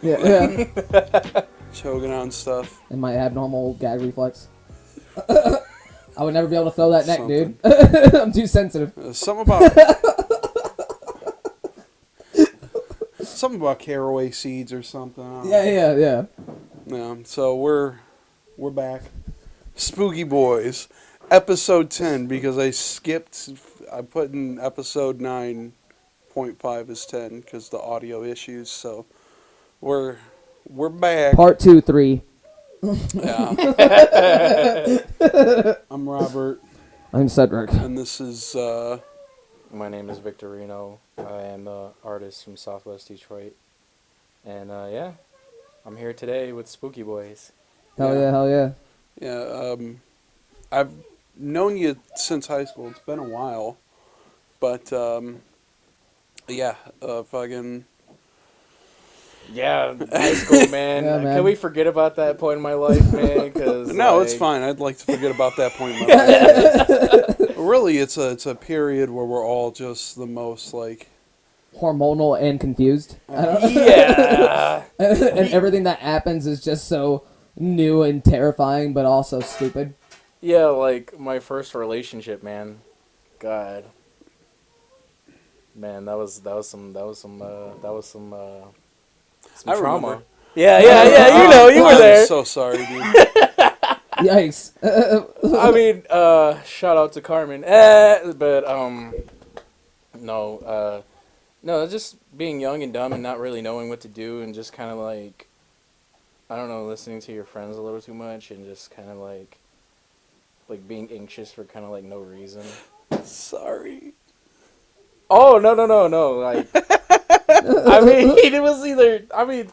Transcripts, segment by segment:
Yeah. Choking on stuff. And my abnormal gag reflex. I would never be able to throw that neck, dude. I'm too sensitive. Something about caraway seeds or something. Yeah. Yeah. So we're back. Spooky Boys, episode 10, because I put in episode 9.5 as 10 because the audio issues. So we're back. Part 2, 3. Yeah. I'm Robert. I'm Cedric. And this is My name is Victorino. I am an artist from Southwest Detroit. And yeah, I'm here today with SpookiBoiz. Hell yeah. Yeah, I've known you since high school. It's been a while. But, fucking... Yeah, high school, man. Yeah, man. Can we forget about that point in my life, man? Cause, no, it's fine. I'd like to forget about that point in my life. Really, it's a period where we're all just the most, like... Hormonal and confused. Yeah. And everything that happens is just so new and terrifying, but also stupid. Yeah, like my first relationship, man. God. Man, that was some I trauma. remember. Yeah, you were there. I'm so sorry, dude. Yikes. I mean, shout out to Carmen. No, just being young and dumb and not really knowing what to do and just kind of like, I don't know, listening to your friends a little too much and just kind of like being anxious for kind of like no reason. Sorry. Oh, no, like, I mean, it was either, I mean,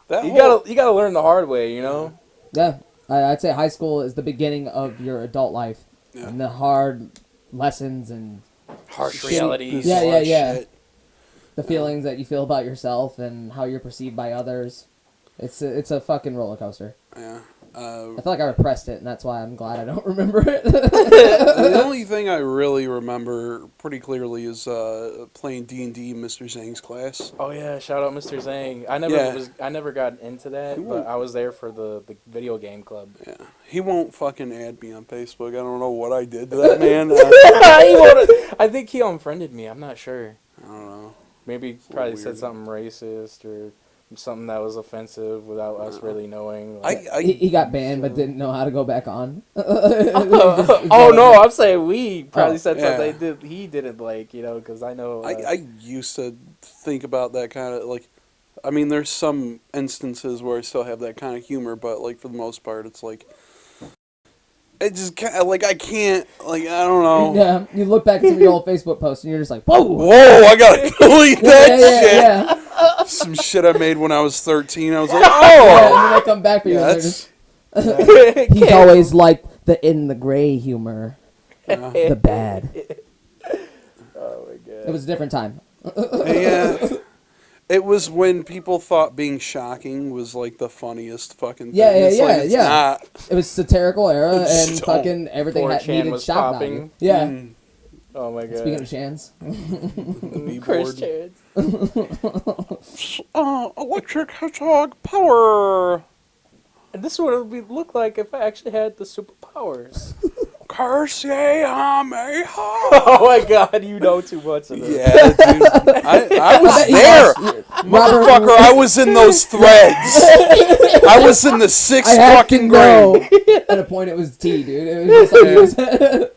you gotta learn the hard way, you know? Yeah, I'd say high school is the beginning of your adult life. Yeah. And the hard lessons and... Harsh realities. Yeah. Shit. The feelings that you feel about yourself and how you're perceived by others. It's a fucking roller coaster. Yeah. I feel like I repressed it, and that's why I'm glad I don't remember it. The only thing I really remember pretty clearly is playing D&D in Mr. Zhang's class. Oh yeah, shout out Mr. Zhang. I never got into that, but I was there for the video game club. Yeah. He won't fucking add me on Facebook. I don't know what I did to that man. I think he unfriended me. I'm not sure. I don't know. Maybe probably said something racist or something that was offensive without us really knowing. Like. He got banned but didn't know how to go back on. No, I'm saying we probably said something he didn't like, you know, because I know... I used to think about that kind of, like... I mean, there's some instances where I still have that kind of humor, but, like, for the most part, it's like... It just can't, like, I can't, like, I don't know. Yeah, you look back at some of your old Facebook posts and you're just like, whoa! Whoa, I gotta delete that shit! Yeah. Some shit I made when I was 13, I was like, Yeah, and then they come back for you. Yeah, And just, he's always like the in the gray humor. The bad. Oh my god. It was a different time. Yeah. It was when people thought being shocking was like the funniest fucking thing. Yeah. It's not. It was satirical era and Just fucking everything 4chan needed was shock popping. value. Yeah. Oh my god. Speaking of Chans. Chris Chance. Electric hedgehog power. And this is what it would look like if I actually had the superpowers. Curse ye, Hameha. Oh my god, you know too much of this. Yeah, dude. I was there. Motherfucker, I was in those threads. I was in the 6th fucking grade. At a point, it was T, dude. It was just like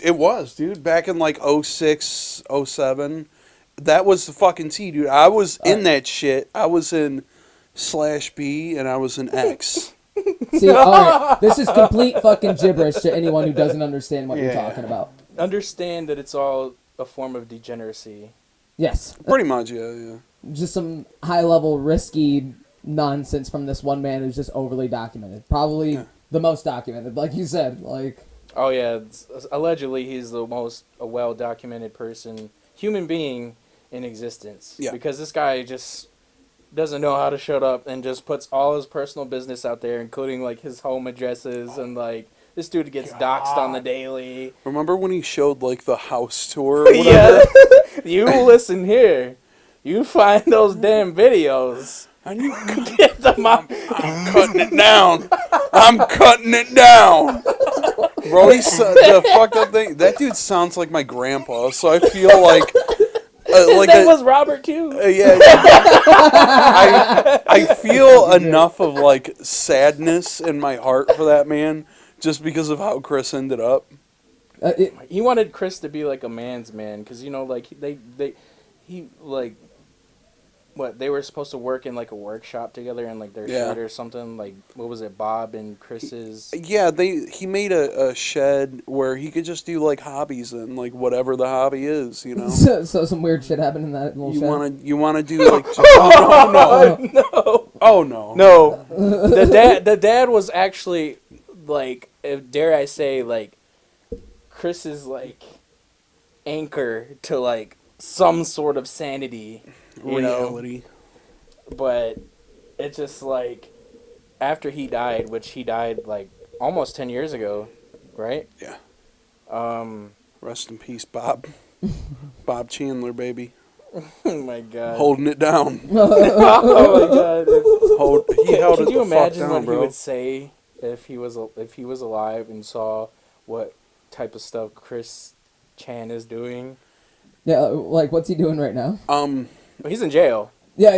It was, dude. Back in like 06, 07. That was the fucking T, dude. I was in that shit. I was in /B and I was in X. See, alright, this is complete fucking gibberish to anyone who doesn't understand what you're talking about. Understand that it's all a form of degeneracy. Yes. Pretty much, yeah. Just some high-level, risky nonsense from this one man who's just overly documented. Probably the most documented, like you said. Like, oh yeah, allegedly he's the most well-documented human being in existence. Yeah. Because this guy just doesn't know how to shut up and just puts all his personal business out there, including like his home addresses, and like this dude gets doxxed on the daily. Remember when he showed like the house tour? Or Yeah. You listen here. You find those damn videos. And you Get the mom. I'm cutting it down. I'm cutting it down. Bro, the fucked up thing. That dude sounds like my grandpa, so I feel like His name was Robert too. yeah. I feel enough of like sadness in my heart for that man just because of how Chris ended up. He wanted Chris to be like a man's man, because like he like. What, they were supposed to work in like a workshop together in like their shed or something, like what was it, Bob and Chris's? Yeah, he made a shed where he could just do like hobbies and like whatever the hobby is, So some weird shit happened in that little shed. You wanna do like oh no. The dad was actually like, dare I say, like Chris's like anchor to like some sort of sanity. Reality. But it's just like after he died, which he died like almost 10 years ago, right? Yeah. Rest in peace, Bob. Bob Chandler, baby. Oh my god. Holding it down. Oh my god. Could you imagine down, what bro. he would say if he was alive and saw what type of stuff Chris Chan is doing? Yeah, like what's he doing right now? He's in jail. Yeah.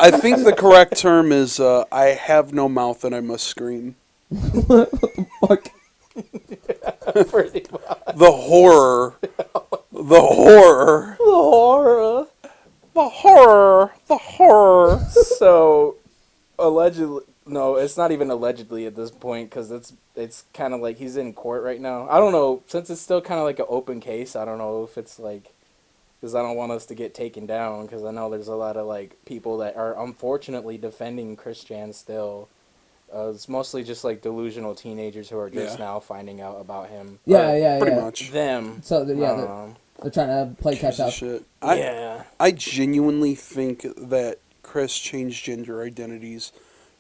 I think the correct term is I have no mouth and I must scream. What the fuck? The horror. The horror. The horror. The horror. The horror. So, allegedly, no, it's not even allegedly at this point, because it's kind of like he's in court right now. I don't know, since it's still kind of like an open case, I don't know if it's like, because I don't want us to get taken down, because I know there's a lot of like people that are unfortunately defending Chris Chan still. It's mostly just like delusional teenagers who are just now finding out about him. Pretty much. Them. So they're trying to play catch up. Shit. Yeah. I genuinely think that Chris changed gender identities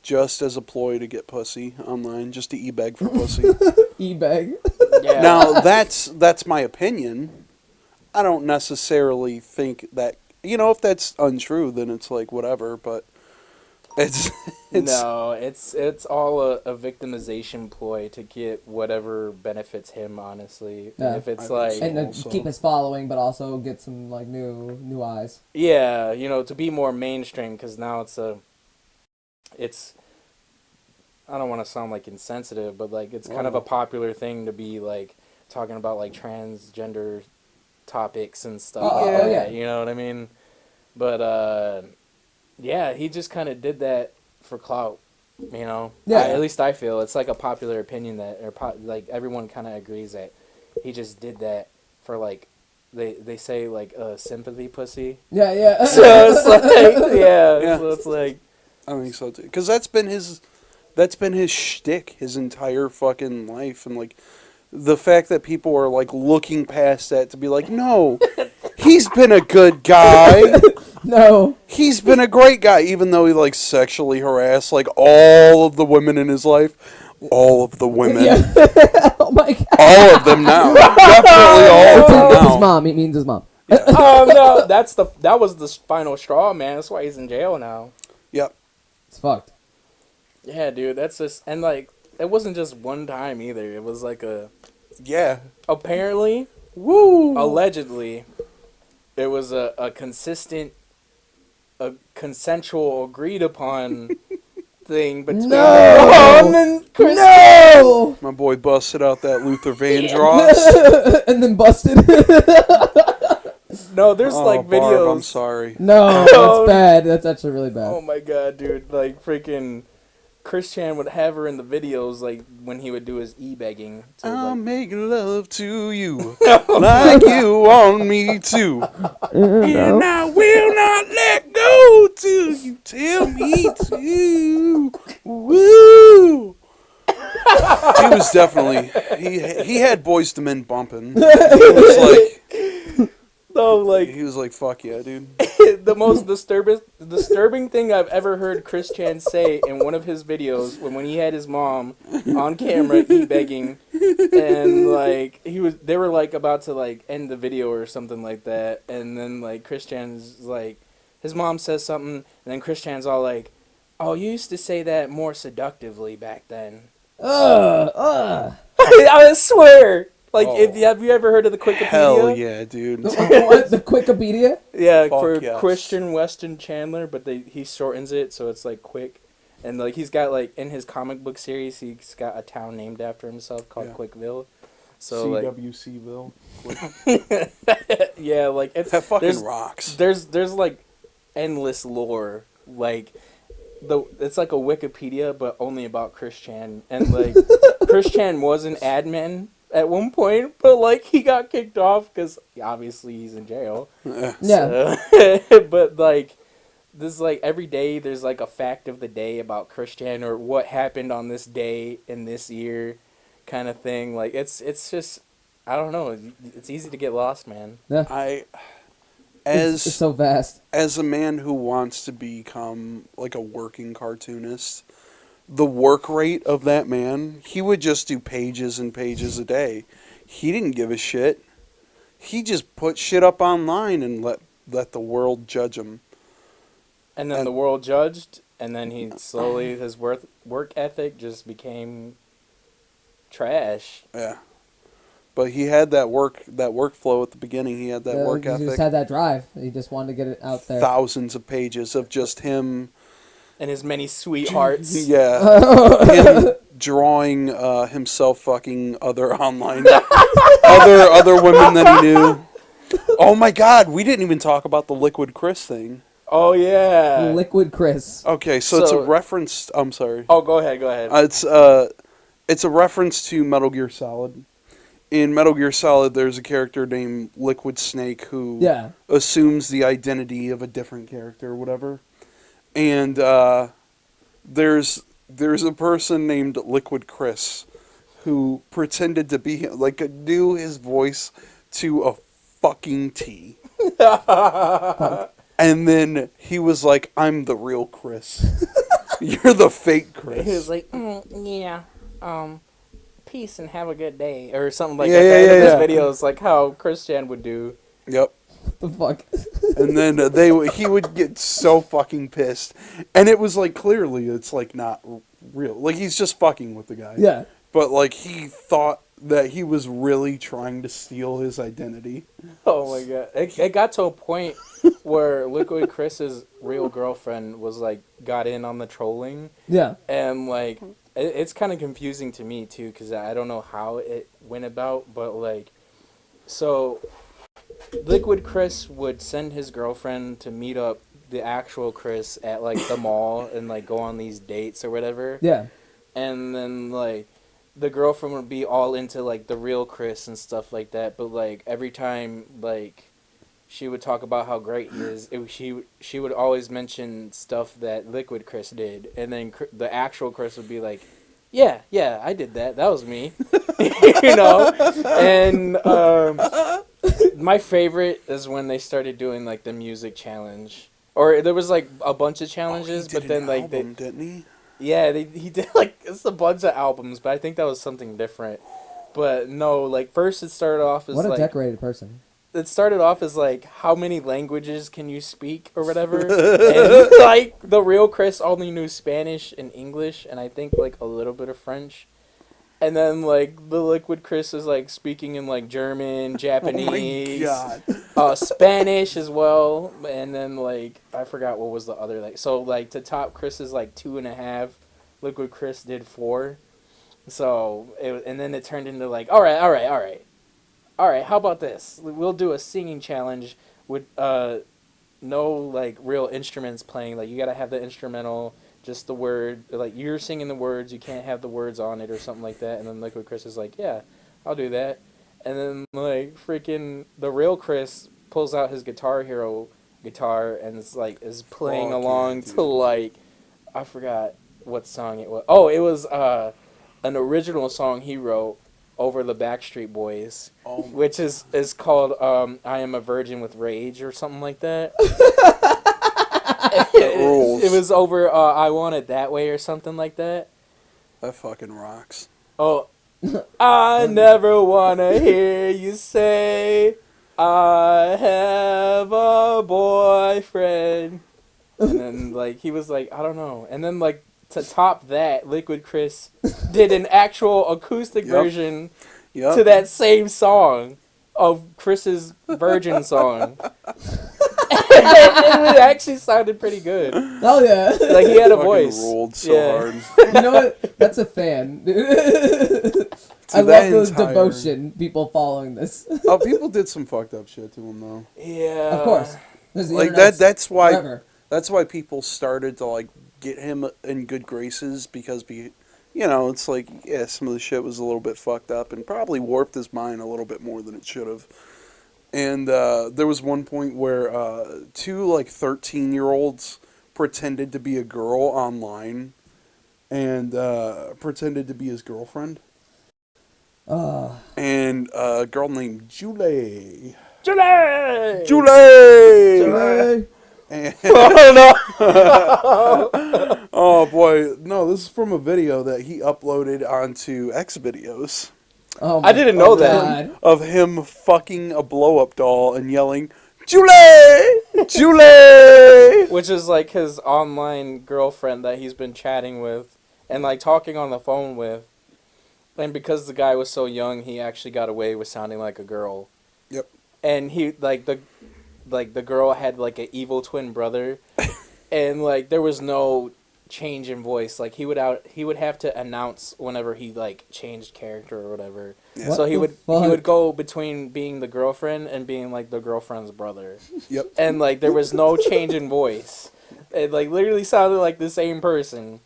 just as a ploy to get pussy online, just to e-beg for pussy. E-bag. Yeah. Now, that's my opinion. I don't necessarily think that, if that's untrue, then it's like whatever, but it's no, it's all a victimization ploy to get whatever benefits him, honestly. Yeah. If it's And to keep his following, but also get some like new eyes. Yeah, to be more mainstream, because now it's I don't want to sound like insensitive, but like it's kind of a popular thing to be like talking about like transgender topics and stuff. Yeah. You know what I mean? But yeah, he just kind of did that for clout. Yeah. At least I feel it's like a popular opinion that, like everyone kind of agrees that he just did that for like they say like sympathy pussy. Yeah. So it's like yeah. So it's like. I think so too, because that's been his shtick his entire fucking life, and like the fact that people are like looking past that to be like, no, he's been a good guy. No, he's been a great guy, even though he like sexually harassed like all of the women in his life, all of the women. Yeah. Oh my god. All of them now, definitely all of them now. His mom. He means his mom. Oh no, that was the final straw, man. That's why he's in jail now. Yep. It's fucked. Yeah, dude, that's just, and like, it wasn't just one time either. It was like apparently, allegedly, it was a consistent, a consensual, agreed upon thing between Ron and Chris. No! My boy busted out that Luther Vandross. And then busted. No, there's like Barb, videos. I'm sorry. No, that's bad. That's actually really bad. Oh my god, dude! Like freaking, Chris Chan would have her in the videos, like when he would do his e-begging. I'll make love to you like you want me to, and I will not let go till you tell me to. Woo! He was definitely he had Boyz II Men bumping. It was like. So like He was like, "Fuck yeah, dude." the most disturbing thing I've ever heard Chris Chan say in one of his videos when he had his mom on camera begging, and like they were like about to like end the video or something like that, and then like Chris Chan's like his mom says something, and then Chris Chan's all like, "Oh, you used to say that more seductively back then." I swear. Like, have you ever heard of the Wikipedia? Hell yeah, dude. What? The Wikipedia? Yeah, Fuck for yes. Christian Weston Chandler, but he shortens it so it's like Quick, and like he's got like in his comic book series he's got a town named after himself called Quickville. So CWCville. yeah, like it's That fucking rocks. There's like endless lore, like it's like a Wikipedia but only about Chris Chan, and like Chris Chan was an admin at one point, but like he got kicked off because obviously he's in jail. Yeah. So, but like this, like every day there's like a fact of the day about Chris Chan or what happened on this day in this year, kind of thing. Like it's just I don't know. It's easy to get lost, man. Yeah. As it's so vast. As a man who wants to become like a working cartoonist, the work rate of that man, he would just do pages and pages a day. He didn't give a shit. He just put shit up online and let the world judge him. And then the world judged, and then he slowly his work ethic just became trash. Yeah. But he had that workflow at the beginning. He had that work ethic. He just had that drive. He just wanted to get it out there. Thousands of pages of just him. And his many sweethearts. Yeah. Him drawing himself fucking other online. other women that he knew. Oh my god, we didn't even talk about the Liquid Chris thing. Oh yeah. Liquid Chris. Okay, so it's a reference. I'm sorry. Oh, go ahead. It's a reference to Metal Gear Solid. In Metal Gear Solid, there's a character named Liquid Snake who assumes the identity of a different character or whatever. And there's a person named Liquid Chris who pretended to be like knew his voice to a fucking T. And then he was like, "I'm the real Chris. You're the fake Chris." He was like, peace and have a good day, or something like that. In his videos, like how Christian would do. Yep. What the fuck? And then he would get so fucking pissed, and it was like clearly it's like not real. Like he's just fucking with the guy. Yeah. But like he thought that he was really trying to steal his identity. Oh my god! It got to a point where Liquid Chris's real girlfriend was like got in on the trolling. Yeah. And like it's kind of confusing to me too because I don't know how it went about, but like so Liquid Chris would send his girlfriend to meet up the actual Chris at like the mall and like go on these dates or whatever. Yeah. And then like the girlfriend would be all into like the real Chris and stuff like that, but like every time like she would talk about how great he is, she would always mention stuff that Liquid Chris did, and then the actual Chris would be like, yeah, I did that. That was me. You know? And my favorite is when they started doing like the music challenge. Or there was like a bunch of challenges, but then like didn't he? Yeah, he did like it's a bunch of albums, but I think that was something different. But no, like first it started off as what a like decorated person. It started off as like how many languages can you speak or whatever, and like the real Chris only knew Spanish and English and I think like a little bit of French, and then like the Liquid Chris is like speaking in like German, Japanese, Spanish as well, and then like I forgot what was the other like. So like to top Chris is like 2.5, Liquid Chris did 4, so and then it turned into like all right. How about this? We'll do a singing challenge with no like real instruments playing. Like you gotta have the instrumental, just the word. Like you're singing the words, you can't have the words on it or something like that. And then Liquid Chris is like, yeah, I'll do that. And then like freaking the real Chris pulls out his Guitar Hero guitar and is playing along to like I forgot what song it was. Oh, it was an original song he wrote. over the Backstreet Boys, Oh, which is called "I Am a Virgin with Rage" or something like that. rules. It was over "I Want It That Way" or something like that. That fucking rocks. Oh, I never wanna hear you say I have a boyfriend. And then like he was like, I don't know. And then like to top that, Liquid Chris did an actual acoustic version to that same song of Chris's Virgin song. It actually sounded pretty good. Oh yeah. Like he had a Fucking voice. rolled so hard. You know what? That's a fan. I love the devotion people following this. Oh, people did some fucked up shit to him though. Yeah. Of course. Like that's why forever. that's why people started to like get him in good graces because it's like some of the shit was a little bit fucked up and probably warped his mind a little bit more than it should have. And there was one point where two like 13-year-olds pretended to be a girl online and pretended to be his girlfriend. And a girl named Julie. And oh boy, no, this is from a video that he uploaded onto X videos. Oh I didn't know that. God. Of him fucking a blow-up doll and yelling, Julie! Julie! Which is like his online girlfriend that he's been chatting with and like talking on the phone with. And because the guy was so young, he actually got away with sounding like a girl. Yep. And he the girl had like an evil twin brother, and like there was no change in voice. Like he would have to announce whenever he like changed character or whatever. Yeah. So he would go between being the girlfriend and being like the girlfriend's brother. Yep. And like there was no change in voice. It like literally sounded like the same person.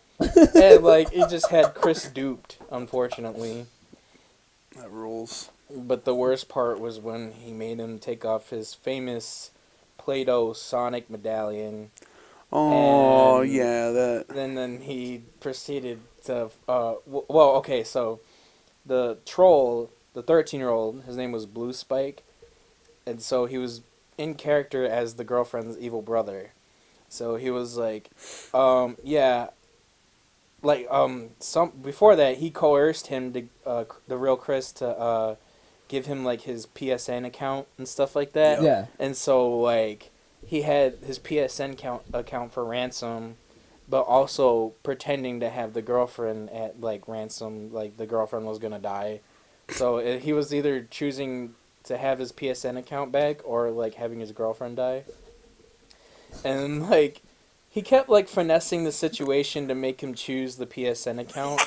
And like it just had Chris duped, unfortunately. That rules. But the worst part was when he made him take off his famous Play-Doh Sonic medallion. Oh, and yeah, that. then he proceeded to okay, so the troll, the 13-year-old, his name was Blue Spike, and so he was in character as the girlfriend's evil brother. So he was like, before that he coerced him to the real Chris to give him like his PSN account and stuff like that. Yeah. And so like he had his PSN account for ransom, but also pretending to have the girlfriend at like ransom, like the girlfriend was gonna die. So he was either choosing to have his PSN account back or like having his girlfriend die. And like he kept like finessing the situation to make him choose the PSN account.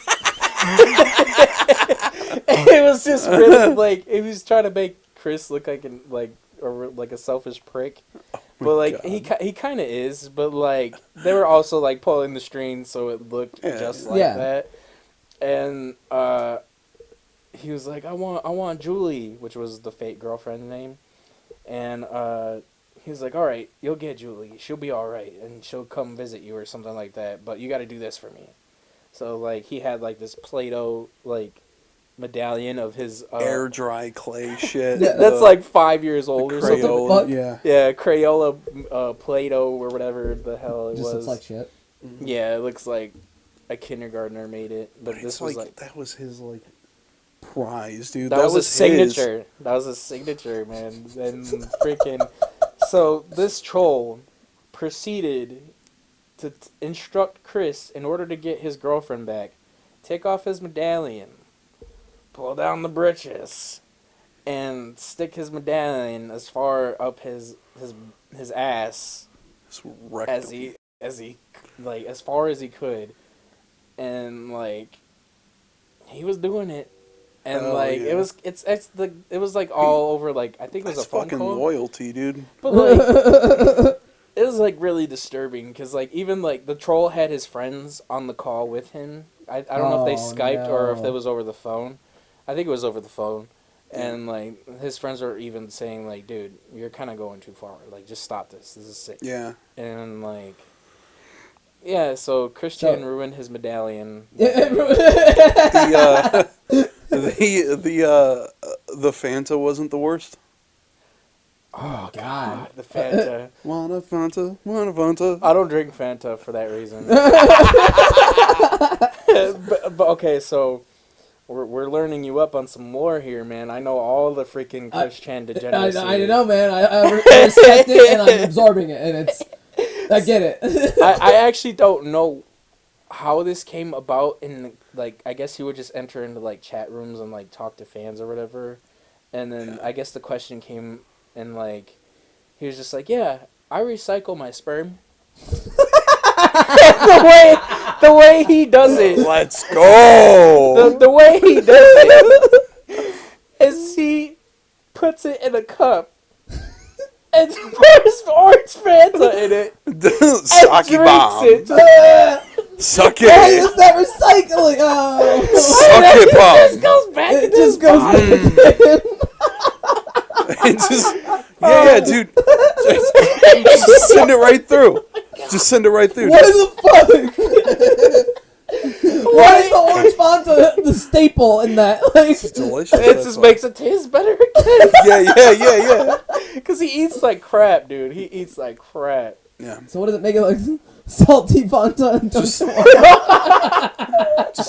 It was just really like he was trying to make Chris look like a selfish prick. But like God. he kind of is, but like they were also like pulling the strings so it looked just like that. And he was like, I want Julie, which was the fake girlfriend name. And he was like, all right, you'll get Julie. She'll be all right, and she'll come visit you or something like that. But you got to do this for me. So like he had like this Play-Doh like medallion of his air dry clay shit. That's like 5 years old or something. Yeah, Crayola Play-Doh or whatever the hell it just was. looks like shit. Mm-hmm. Yeah, it looks like a kindergartner made it. But this was like that was his like prize, dude. That was his signature. That was his signature, man. And freaking. So this troll proceeded to instruct Chris in order to get his girlfriend back. Take off his medallion, pull down the britches, and stick his medallion as far up his ass as far as he could, and like he was doing it. And it was like all over, like I think it was a phone fucking call. Loyalty, dude. But like it was like really disturbing because like even like the troll had his friends on the call with him. I don't know if they Skyped or if it was over the phone. I think it was over the phone. And like his friends were even saying like, dude, you're kind of going too far. Like just stop this. This is sick. Yeah. And like. Yeah, so Christian ruined his medallion. The the Fanta wasn't the worst. Oh God. The Fanta. Want a Fanta. I don't drink Fanta for that reason. but okay, so we're learning you up on some lore here, man. I know all the freaking Christian degeneracy. I know, man. I respect it, and I'm absorbing it, and I get it. I actually don't know how this came about. I guess he would just enter into like chat rooms and like talk to fans or whatever, and then I guess the question came. And, like, he was just like, yeah, I recycle my sperm. the way he does it. Let's go. The way he does it is he puts it in a cup and pours orange Fanta in it. Sake bomb. It. Suck it. Why is that recycling? Oh. Suck it, bomb. It just goes back It to just goes back to him. It just, yeah, dude. Just send it right through. Just send it right through. What the fuck? Why is the orange Fanta the staple in that? Like, It's delicious. It just makes it taste better again. Yeah. Because he eats like crap, dude. He eats like crap. Yeah. so what does it make it like? Salty Fanta and Just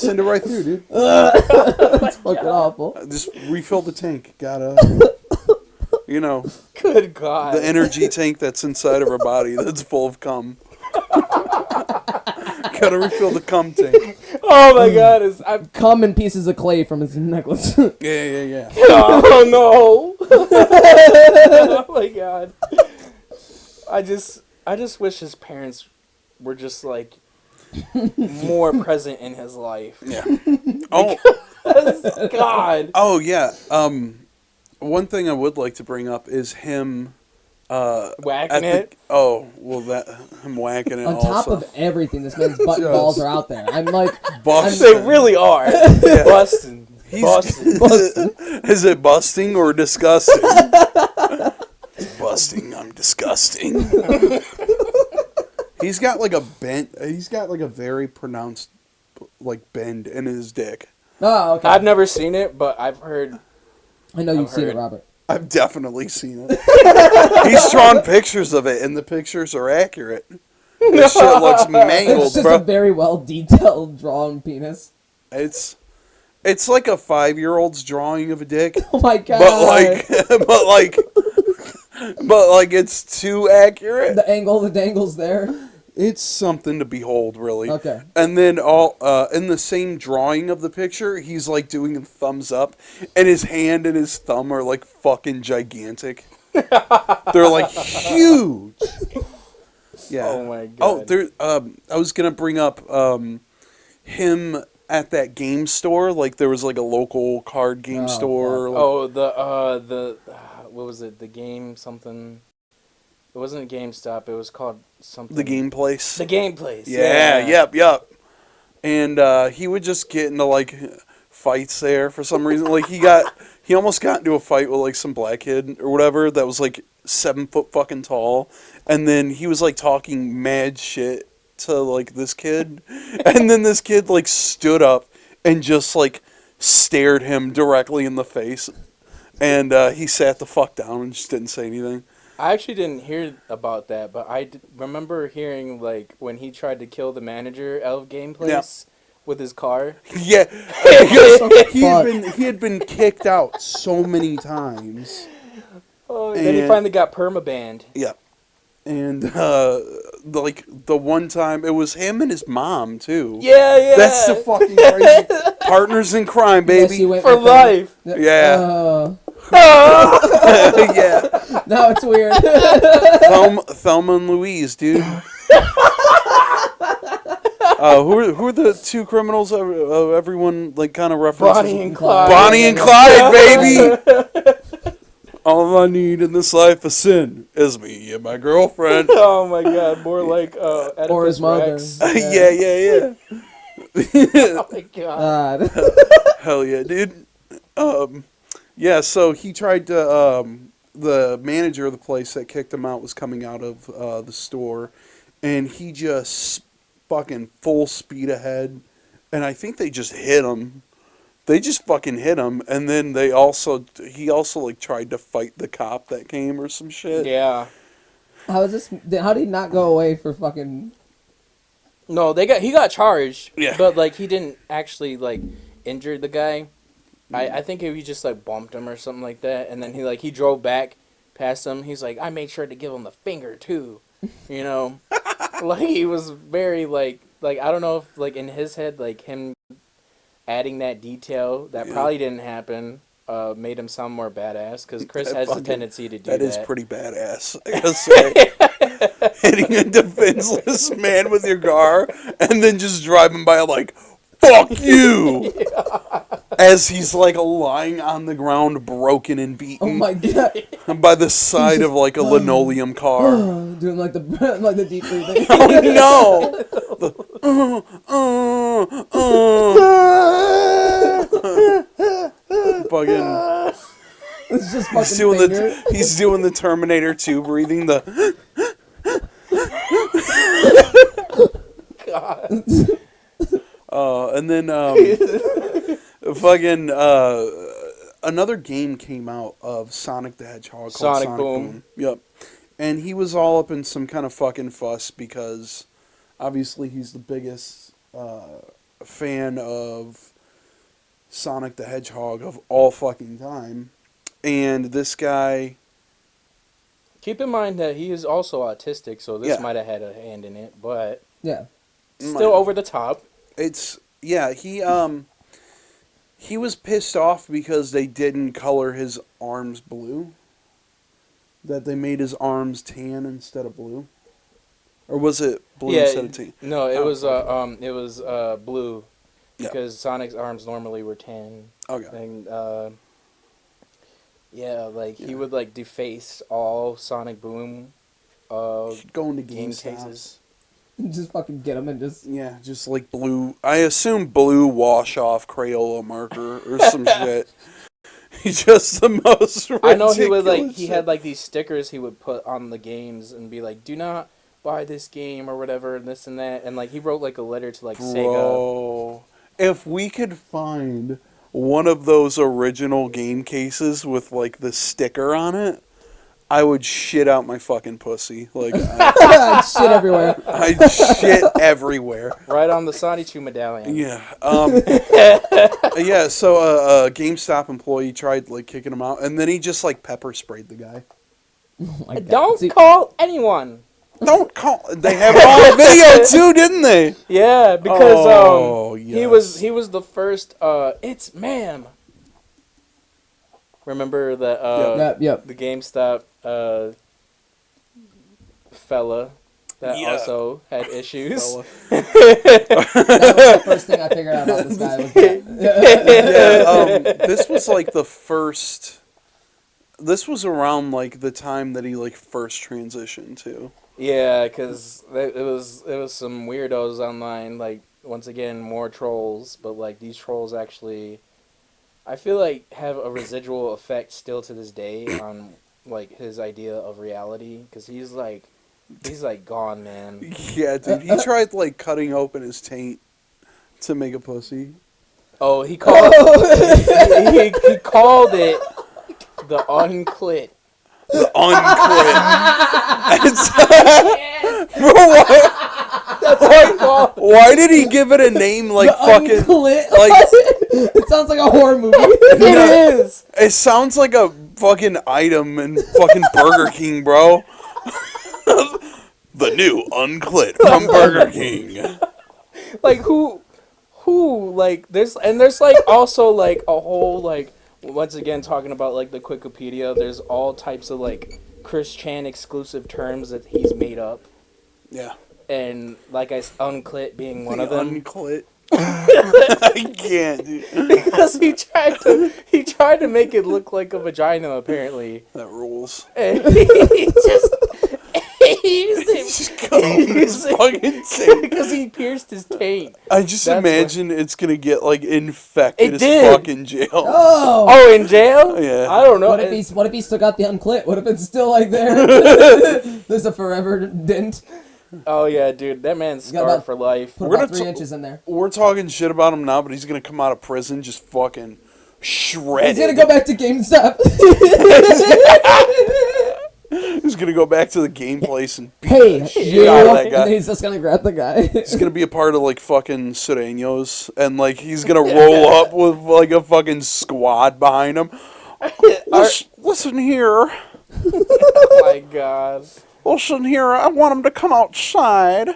send it right through, dude. It's fucking awful. Just refill the tank. Gotta, Good God. the energy tank that's inside of our body that's full of cum. Gotta refill the cum tank. Oh my God. I'm Cum and pieces of clay from his necklace. Yeah. Oh no! Oh my God! I just wish his parents were just like more present in his life. Yeah. Oh. God. Oh yeah. One thing I would like to bring up is him. Whacking it. Oh well, him whacking it. On top also. of everything, this man's butt and balls are out there. I'm like, Busting. They really are. Busting. Is it busting or disgusting? Busting. I'm disgusting. He's got like a bent. He's got like a very pronounced like bend in his dick. oh, okay. I've never seen it, but I've heard. I know you've seen it, heard. Robert. I've definitely seen it. He's drawn pictures of it, and the pictures are accurate. This shit looks mangled, It's just bro. a very well detailed drawn penis. It's like a 5-year-old's drawing of a dick, Oh my God. but like it's too accurate. The angle, the dangle's there. It's something to behold, really. Okay. And then in the same drawing of the picture, he's like doing a thumbs up, and his hand and his thumb are like fucking gigantic. They're like huge. Yeah. Oh my God. Oh, there. I was gonna bring up him at that game store. Like there was like a local card game store. Like, the what was it? The game something. It wasn't GameStop. It was called something. the game place. The game place. Yeah. Yep. And he would just get into like fights there for some reason. Like he almost got into a fight with like some black kid or whatever that was like 7 foot fucking tall, and then he was like talking mad shit to like this kid, and then this kid like stood up and just like stared him directly in the face, and he sat the fuck down and just didn't say anything. I actually didn't hear about that, but I remember hearing like when he tried to kill the manager of Game Place with his car. Yeah, because he had been kicked out so many times. Oh, then he finally got permabanned. Yeah. And the one time it was him and his mom too. Yeah. That's the fucking crazy partners in crime, baby. Yes, you went For with life. Yeah. Yeah. Now it's weird. Thelma and Louise, dude. Who are the two criminals everyone like kind of references? Bonnie and Clyde. Bonnie and Clyde, baby. All I need in this life of sin is me and my girlfriend. Oh my God, more like Oedipus Or his mother. Rex. Yeah. Oh my God. Hell yeah, dude. Yeah, so he tried to, the manager of the place that kicked him out was coming out of the store, and he just fucking full speed ahead, and I think they just hit him They just fucking hit him, and then he also like tried to fight the cop that came or some shit. Yeah. How did he not go away for fucking? No, he got charged. Yeah. But like he didn't actually like injure the guy. I think he just like bumped him or something like that, and then he drove back past him. He's like, I made sure to give him the finger too, you know. Like he was very like I don't know if like in his head like him adding that detail that probably didn't happen made him sound more badass, because Chris has a tendency to do that. That is pretty badass, I gotta say. Hitting a defenseless man with your car and then just driving by like, fuck you! Yeah. As he's like lying on the ground, broken and beaten. Oh my god! By the side of like a linoleum car. Doing like the deep breathing. Oh no! Fucking. It's just fucking he's doing the Terminator 2 breathing, the. God. And then fucking another game came out of Sonic the Hedgehog called Sonic Boom. Yep. And he was all up in some kind of fucking fuss because obviously he's the biggest fan of Sonic the Hedgehog of all fucking time. And this guy... Keep in mind that he is also autistic, so this might have had a hand in it, but... Yeah. Still over the top. It's... Yeah, he was pissed off because they didn't color his arms blue. That they made his arms tan instead of blue. Or was it blue instead of tan? No, it was blue. Because Sonic's arms normally were tan. Okay. And he would like deface all Sonic Boom go into game cases. Just fucking get them and just... Yeah, just like blue... I assume blue wash-off Crayola marker or some shit. He's just the most ridiculous I know he would like... He had like these stickers he would put on the games and be like, do not buy this game or whatever and this and that. And like he wrote like a letter to like Sega. If we could find one of those original game cases with like the sticker on it, I would shit out my fucking pussy. Like I'd shit everywhere. I'd shit everywhere. Right on the Sonichu medallion. Yeah. Yeah, so a GameStop employee tried like kicking him out, and then he just like pepper sprayed the guy. Oh my God. Don't call anyone. Don't call. They have it on video too, didn't they? Yeah, because yes. he was the first. It's ma'am. Remember that? Yep. The GameStop fella that also had issues. That was the first thing I figured out about this guy. Was that. This was like the first. This was around like the time that he like first transitioned to. Yeah, because it was some weirdos online. Like once again, more trolls, but like these trolls actually, I feel like have a residual effect still to this day on like his idea of reality. Because he's like gone, man. Yeah, dude. He tried like cutting open his taint to make a pussy. Oh, he called he called it the unclit. The unclit. Bro, why did he give it a name like the fucking unclit? like? It sounds like a horror movie. It is. It sounds like a fucking item in fucking Burger King, bro. The new unclit from Burger King. Like who like there's like also like a whole like. Once again, talking about like the Wikipedia, there's all types of like Chris Chan exclusive terms that he's made up. Yeah. And like unclit being one of them. Unclit. I can't, dude. Because he tried to make it look like a vagina apparently. That rules. And he just because he pierced his taint. I just imagine it's gonna get like infected as fucking jail. Oh, in jail? Yeah. I don't know. What if he still got the unclit? What if it's still like there? There's a forever dent. Oh yeah, dude, that man's He's got scarred about- for life. Put We're about gonna 3 t- inches in there. We're talking shit about him now, but he's gonna come out of prison just fucking shredded. He's gonna go back to GameStop. He's gonna go back to the game place and beat Hey, the shit yeah, out of that and guy. then he's just gonna grab the guy. He's gonna be a part of like fucking Sureños, and like he's gonna roll up with like a fucking squad behind him. Listen here, Oh my god. listen here. I want him to come outside.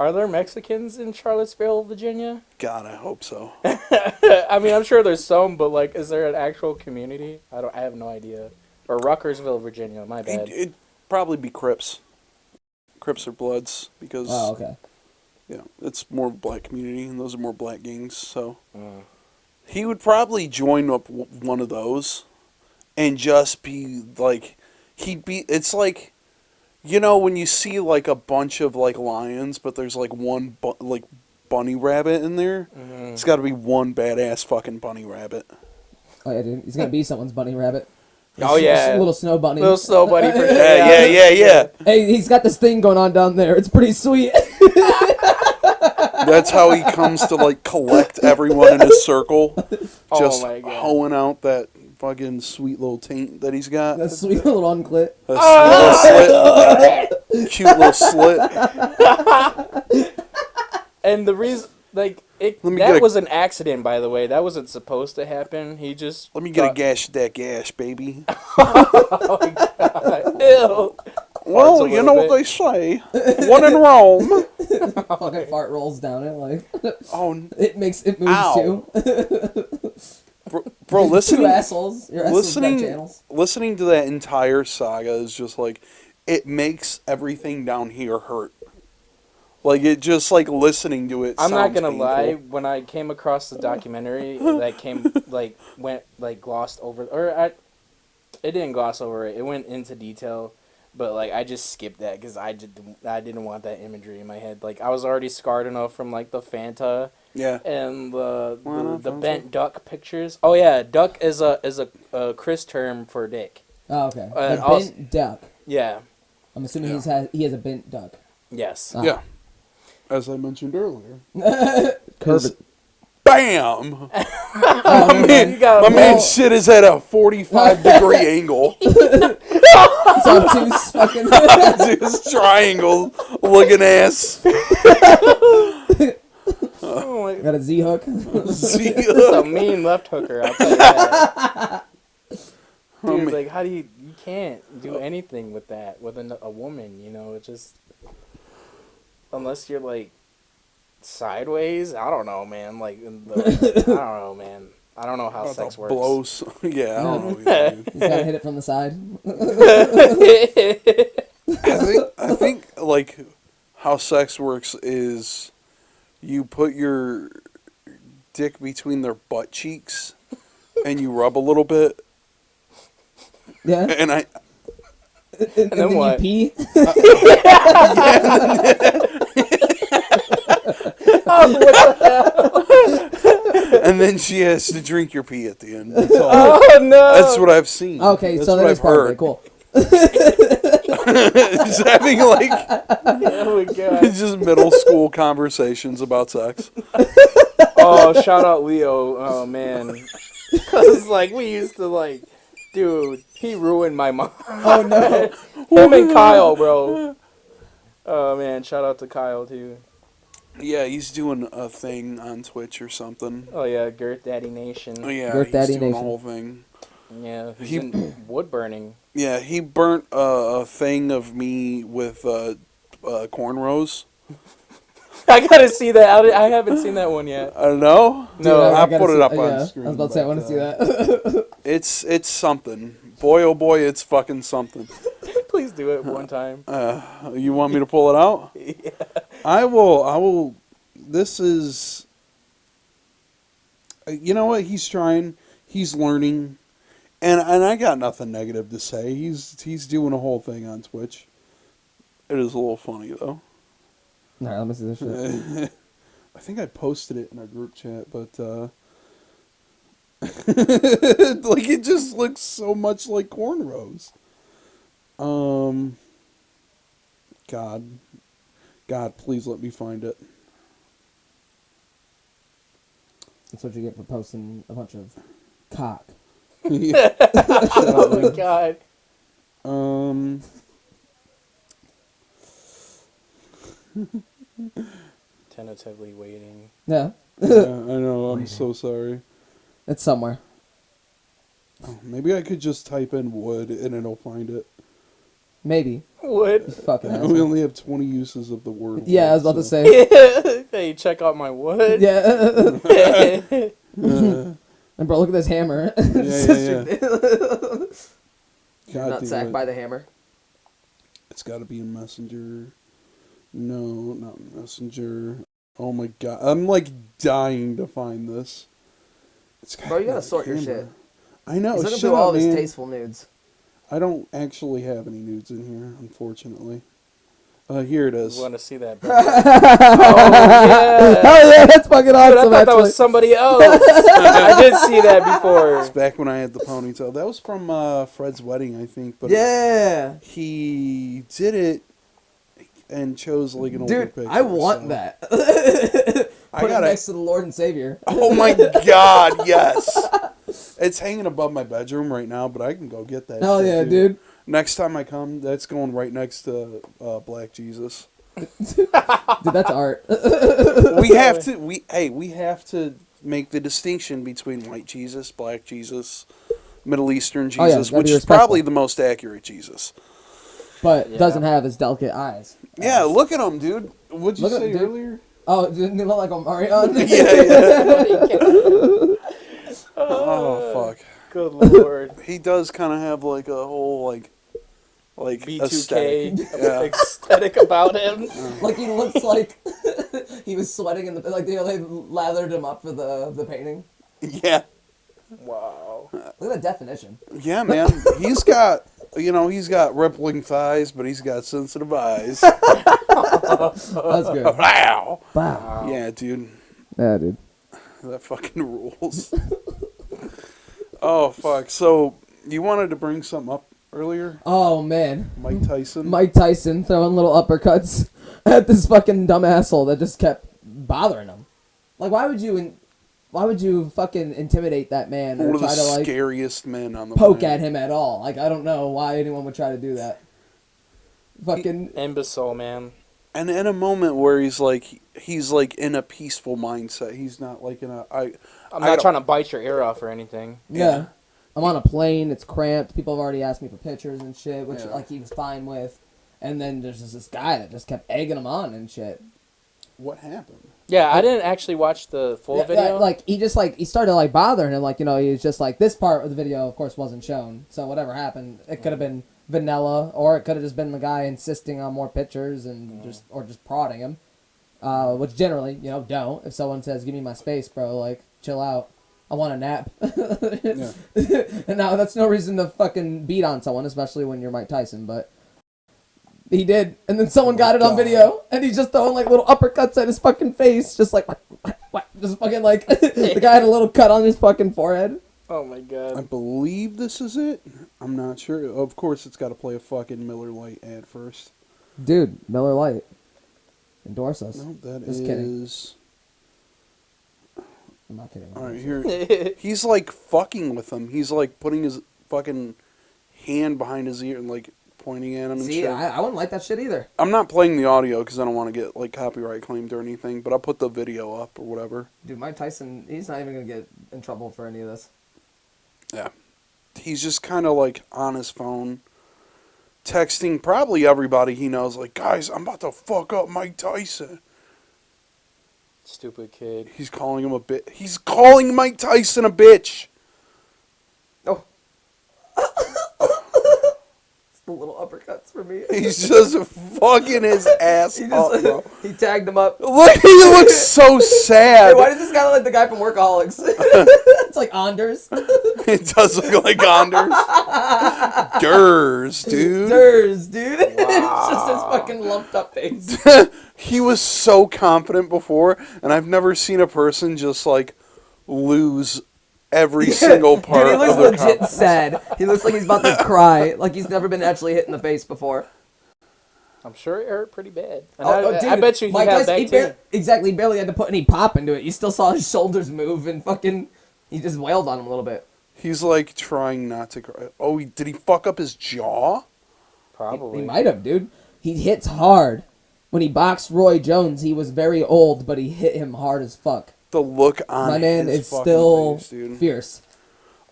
Are there Mexicans in Charlottesville, Virginia? God, I hope so. I mean, I'm sure there's some, but like, is there an actual community? I have no idea. Or Ruckersville, Virginia. My bad. It'd probably be Crips. Crips or Bloods, because Oh, okay. it's more black community, and those are more black gangs. So he would probably join up one of those, and just be like, It's like, you know, when you see like a bunch of like lions, but there's like one like bunny rabbit in there. It's got to be one badass fucking bunny rabbit. Oh yeah, dude. He's gonna be someone's bunny rabbit. Oh yeah, Little snow bunny. little snow bunny for sure. Yeah. Hey, he's got this thing going on down there. It's pretty sweet. That's how he comes to like collect everyone in his circle, just my God. hoeing out that fucking sweet little taint that he's got. That sweet little unclit. That sweet little slit. Cute little slit. And the reason, like, Let me was an accident, by the way. That wasn't supposed to happen. He just. Let me get a gash at that gash, baby. Ew. Well, a you little know bit. what they say. One in Rome. Fucking fart rolls down it like. Oh, It moves Ow. too. bro, Two listening, assholes. Your assholes got listening, channels. listening to that entire saga is just like, it makes everything down here hurt. Like, it just, like, listening to it I'm not sounds gonna painful. lie. When I came across the documentary that glossed over, it didn't gloss over it. It went into detail, but like I just skipped that because I didn't want that imagery in my head. Like I was already scarred enough from like the Fanta Yeah. and the Fanta? bent duck pictures. Oh yeah, duck is a Chris term for dick. Oh, okay. And A also- bent duck. Yeah. I'm assuming Yeah. he has a bent duck. Yes. Ah. Yeah. As I mentioned earlier. Curved. Bam! Oh, man. You got My a man's shit is at a 45-degree angle. It's obtuse fucking. This triangle looking ass. Oh my, Got a Z hook. See, that's a mean left hooker. I'll tell you that. Dude, like, how do you can't do anything with that with a woman? You know, it just unless you're like sideways. I don't know, man. Like, I don't know, man. I don't know how sex works. blows. Yeah, I don't know. Either, dude. He's gotta hit it from the side. I think like how sex works is you put your dick between their butt cheeks and you rub a little bit, Yeah. and And then then what? you pee. and then she has to drink your pee at the end. That's, all. Oh no! That's what I've seen. Okay, That's so what that is I've part of heard. it. Cool. Just having like Oh my god! just middle school conversations about sex. Oh, shout out Leo. Oh man, because like we used to like, dude, he ruined my mom. Oh no. Him and Kyle, bro. Oh man, shout out to Kyle too. Yeah, he's doing a thing on Twitch or something. Oh yeah, Girth Daddy Nation. Oh, yeah, Girth he's Daddy doing Nation. the whole thing. Yeah, he's He- in wood burning. Yeah, he burnt a thing of me with cornrows. I gotta see that. I haven't seen that one yet. I don't know. No, Dude, I'll gotta put it see- up on yeah, screen. I was about to say I want to but, see that. It's something. Boy, oh boy, it's fucking something. Please do it one time. You want me to pull it out? Yeah. I will. This is. You know what? He's trying. He's learning, and I got nothing negative to say. He's doing a whole thing on Twitch. It is a little funny though. Alright, let me see this shit. I think I posted it in our group chat, but like it just looks so much like cornrows. God, God, please let me find it. That's what you get for posting a bunch of cock. Oh my god. Tentatively waiting. Yeah. Yeah, I know. I'm so sorry. It's somewhere. Oh, maybe I could just type in wood and it'll find it. Maybe. What? You fucking We asshole. only have 20 uses of the word. Yeah, I was wood, about to so- say. Hey, check out my wood. Yeah. Uh, And bro, look at this hammer. yeah. You're not sacked by the hammer. It's got to be in Messenger. No, not Messenger. Oh my god, I'm like dying to find this. It's Bro, you gotta sort your camera. shit. I know. He's looking shut through all up, of his man. tasteful nudes. I don't actually have any nudes in here, unfortunately. Here it is. You want to see that? Oh yeah. Hell yeah, that's fucking Dude, awesome. I thought that actually. was somebody else. I did see that It's before. back when I had the ponytail. That was from Fred's wedding, I think. But Yeah. he did it and chose like an older Dude, picture. I want so- that. I Put it gotta- next to the Lord and Savior. Oh my god, yes. It's hanging above my bedroom right now, but I can go get that. Hell shit, yeah, dude. Next time I come, that's going right next to Black Jesus. Dude, that's art. We have to. We have to make the distinction between white Jesus, Black Jesus, Middle Eastern Oh, yeah, Jesus, gotta be which is respectful. probably the most accurate Jesus. But Yeah. doesn't have his delicate eyes. Yeah, look at him, dude. What'd you Look at say him, dude. earlier? Oh, didn't he look like a Marion? Yeah. Oh fuck. Good lord. He does kind of have like a whole like B2K aesthetic. Yeah. aesthetic about him. Like he looks like he was sweating in the like they lathered him up for the painting. Yeah. Wow. Look at that definition. Yeah, man. He's got rippling thighs, but he's got sensitive eyes. That's good. Wow. Wow. Yeah, dude. Yeah, dude. That fucking rules. Oh, fuck. So, you wanted to bring something up earlier? Oh man. Mike Tyson? Mike Tyson throwing little uppercuts at this fucking dumb asshole that just kept bothering him. Like, why would you fucking intimidate that man or One of the try to like scariest men on the poke planet. at him at all? Like, I don't know why anyone would try to do that. Fucking Imbecile, man. And in a moment where he's like in a peaceful mindset. He's not like in a... I'm not trying to bite your ear off or anything. yeah. I'm on a plane. It's cramped. People have already asked me for pictures and shit, which Yeah. like he was fine with. And then there's just this guy that just kept egging him on and shit. What happened? Yeah, I didn't actually watch the full Yeah, video. like he just like he started like bothering him, like, you know, he was just like, this part of the video of course wasn't shown, so whatever happened, it could have been vanilla, or it could have just been the guy insisting on more pictures and just prodding him, which generally, you know, don't. If someone says give me my space, bro, like chill out, I want a nap. Yeah. And now that's no reason to fucking beat on someone, especially when you're Mike Tyson, but he did, and then someone got it on video, and he's just throwing like little uppercuts at his fucking face, just like, what? Just fucking like, the guy had a little cut on his fucking forehead. oh my I god. believe this is it. I'm not sure. Of course, it's got to play a fucking Miller Lite ad first. Dude, Miller Lite, endorse us. No, that Just is... kidding. I'm not kidding. All right, here. He's like fucking with him. He's like putting his fucking hand behind his ear and like pointing at him and See, shit. I wouldn't like that shit either. I'm not playing the audio because I don't want to get like copyright claimed or anything, but I'll put the video up or whatever. Dude, Mike Tyson, he's not even gonna get in trouble for any of this. Yeah. He's just kind of like on his phone, texting probably everybody he knows, like, guys, I'm about to fuck up Mike Tyson. Stupid kid. He's calling him a bitch. He's calling Mike Tyson a bitch. Oh. The little uppercuts for me. He's just fucking his ass He up, just bro. he tagged him up. Look, he looks so Hey, sad. why does this guy look like the guy from Workaholics? It's like Anders. It does look like Anders. Durs, dude. Durs, dude. It's just his fucking lumped up face. He was so confident before, and I've never seen a person just like lose every single part Dude, he of looks their legit confidence. sad. He looks like he's about to cry. Like he's never been actually hit in the face before. I'm sure it hurt pretty bad. And Dude, I bet you he had back too. Exactly, he barely had to put any pop into it. You still saw his shoulders move and fucking... He just wailed on him a little bit. He's like trying not to cry. Oh, did he fuck up his jaw? Probably. He might have, dude. He hits hard. When he boxed Roy Jones, he was very old, but he hit him hard as fuck. The look on My man his is fucking still face, dude. fierce.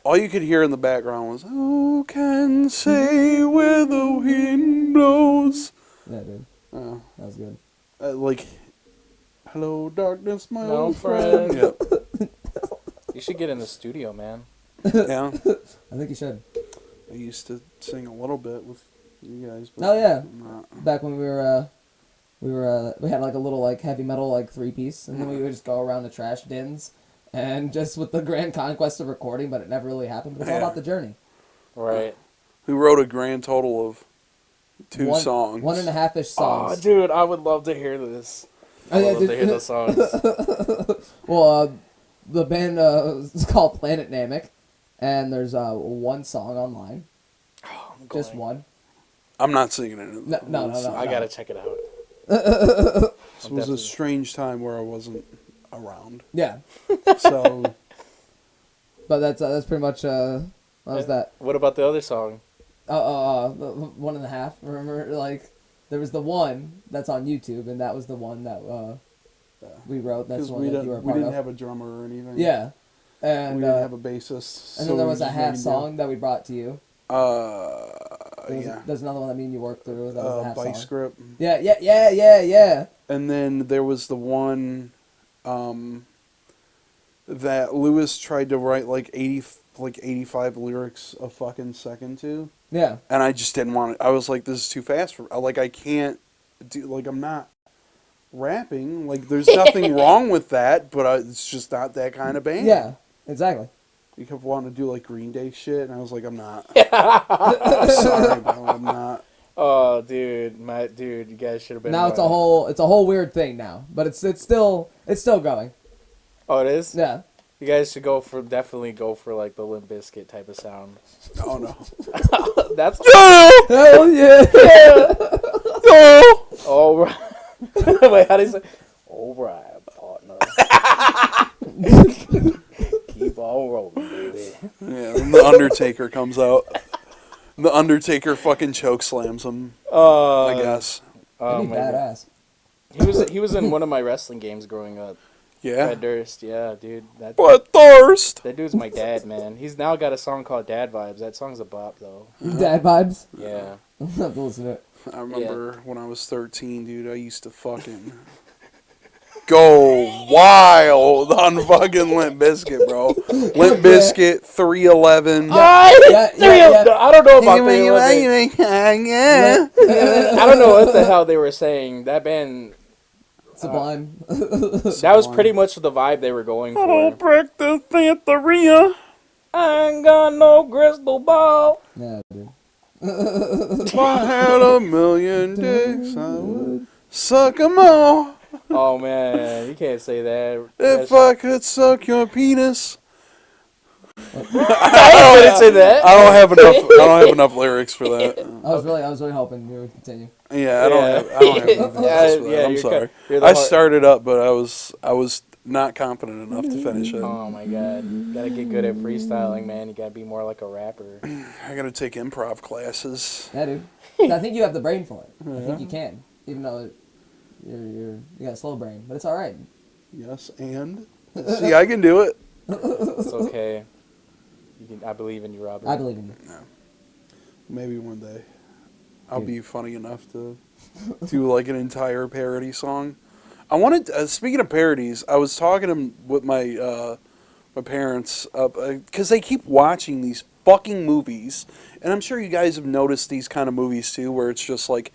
All you could hear in the background was, "Who can say where the wind blows?" Yeah, dude. That was good. Like, "Hello, darkness, my No old friend." friend. You should get in the studio, man. Yeah. I think you should. I used to sing a little bit with you guys. But Oh yeah, I'm not. back when we had like a little like heavy metal like 3-piece, and then we would just go around the trash dins, and just with the grand conquest of recording, but it never really happened. But it's all Yeah. about the journey. Right. We wrote a grand total of 2 songs. 1.5-ish Oh, songs. dude, I would love to hear this. I would love to hear those songs. Well, the band is called Planet Namek, and there's one song online, Oh, I'm just going. one. I'm not singing it. No. I gotta check it out. This was a strange time where I wasn't around. Yeah, So, but that's pretty much what was that? What about the other song? The 1.5. Remember, like there was the one that's on YouTube, and that was the one that we wrote. That's because the one that you were a we part didn't of. have a drummer or anything. Yeah, and we didn't have a bassist. and so then there we was a just half made do. song that we brought to you. Yeah. There's another one that me and you worked through. That was a half Bike song. script. Yeah. And then there was the one that Lewis tried to write like 85 lyrics a fucking second to. Yeah. And I just didn't want it. I was like, this is too fast for like I can't do like I'm not rapping. Like there's nothing wrong with that, but it's just not that kind of band. Yeah. Exactly. You kept wanting to do like Green Day shit, and I was like, I'm not. I'm sorry, bro, I'm not. Oh, dude, you guys should have been. Now it's a whole weird thing now, but it's still going. Oh, it is. Yeah. You guys should definitely go for like the Limp Bizkit type of sound. Oh no. That's. Hell yeah. All right. Wait, how do you say? All right, partner. Keep on rolling, baby. Yeah, and the Undertaker comes out. The Undertaker fucking choke slams him. I guess. That'd be badass. He was in one of my wrestling games growing up. Yeah. Fred Durst, yeah, dude. But thirst. That dude's my dad, man. He's now got a song called Dad Vibes. That song's a bop, though. Dad vibes. Yeah. I'll have to listen to it. I remember when I was 13, dude. I used to fucking go wild on fucking Limp Bizkit, bro. Limp Bizkit, 311. I don't know about 311. I don't know what the hell they were saying. That band. Sublime. That was pretty much the vibe they were going for. break the Santeria. I ain't got no crystal ball. Yeah, dude. If I had a million dicks, I would suck 'em all. Oh man, you can't say that. If I could suck your penis. I didn't say that. I don't have enough lyrics for that. I was really hoping you would continue. Yeah, I don't have enough lyrics for that. I'm sorry. I started up, but I was not confident enough to finish it. Oh my god, you gotta get good at freestyling, man. You gotta be more like a rapper. I gotta take improv classes. Yeah, dude. I think you have the brain for it. I think you can, even though you got a slow brain, but it's all right. Yes, and see, I can do it. It's okay. I believe in you, Robert. I believe in you. No. Maybe one day I'll be funny enough to do like an entire parody song. I wanted. Speaking of parodies, I was talking with my my parents because they keep watching these fucking movies, and I'm sure you guys have noticed these kind of movies too, where it's just like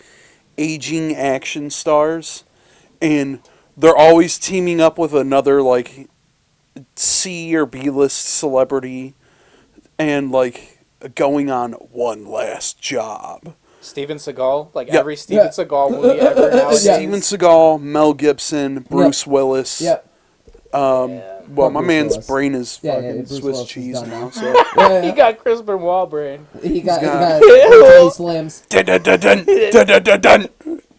aging action stars, and they're always teaming up with another like C or B list celebrity, and like going on one last job. Steven Seagal, like Yep. every Steven Seagal movie ever nowadays. Steven Seagal, Mel Gibson, Bruce Willis. Yep. Well, Fuck my Bruce man's Willis. brain is Yeah, fucking Bruce Swiss Willis is cheese done now. now. So. He got Chris Benoit brain. He got got- Tony Slims. Dun, dun, dun, dun, dun, dun, dun.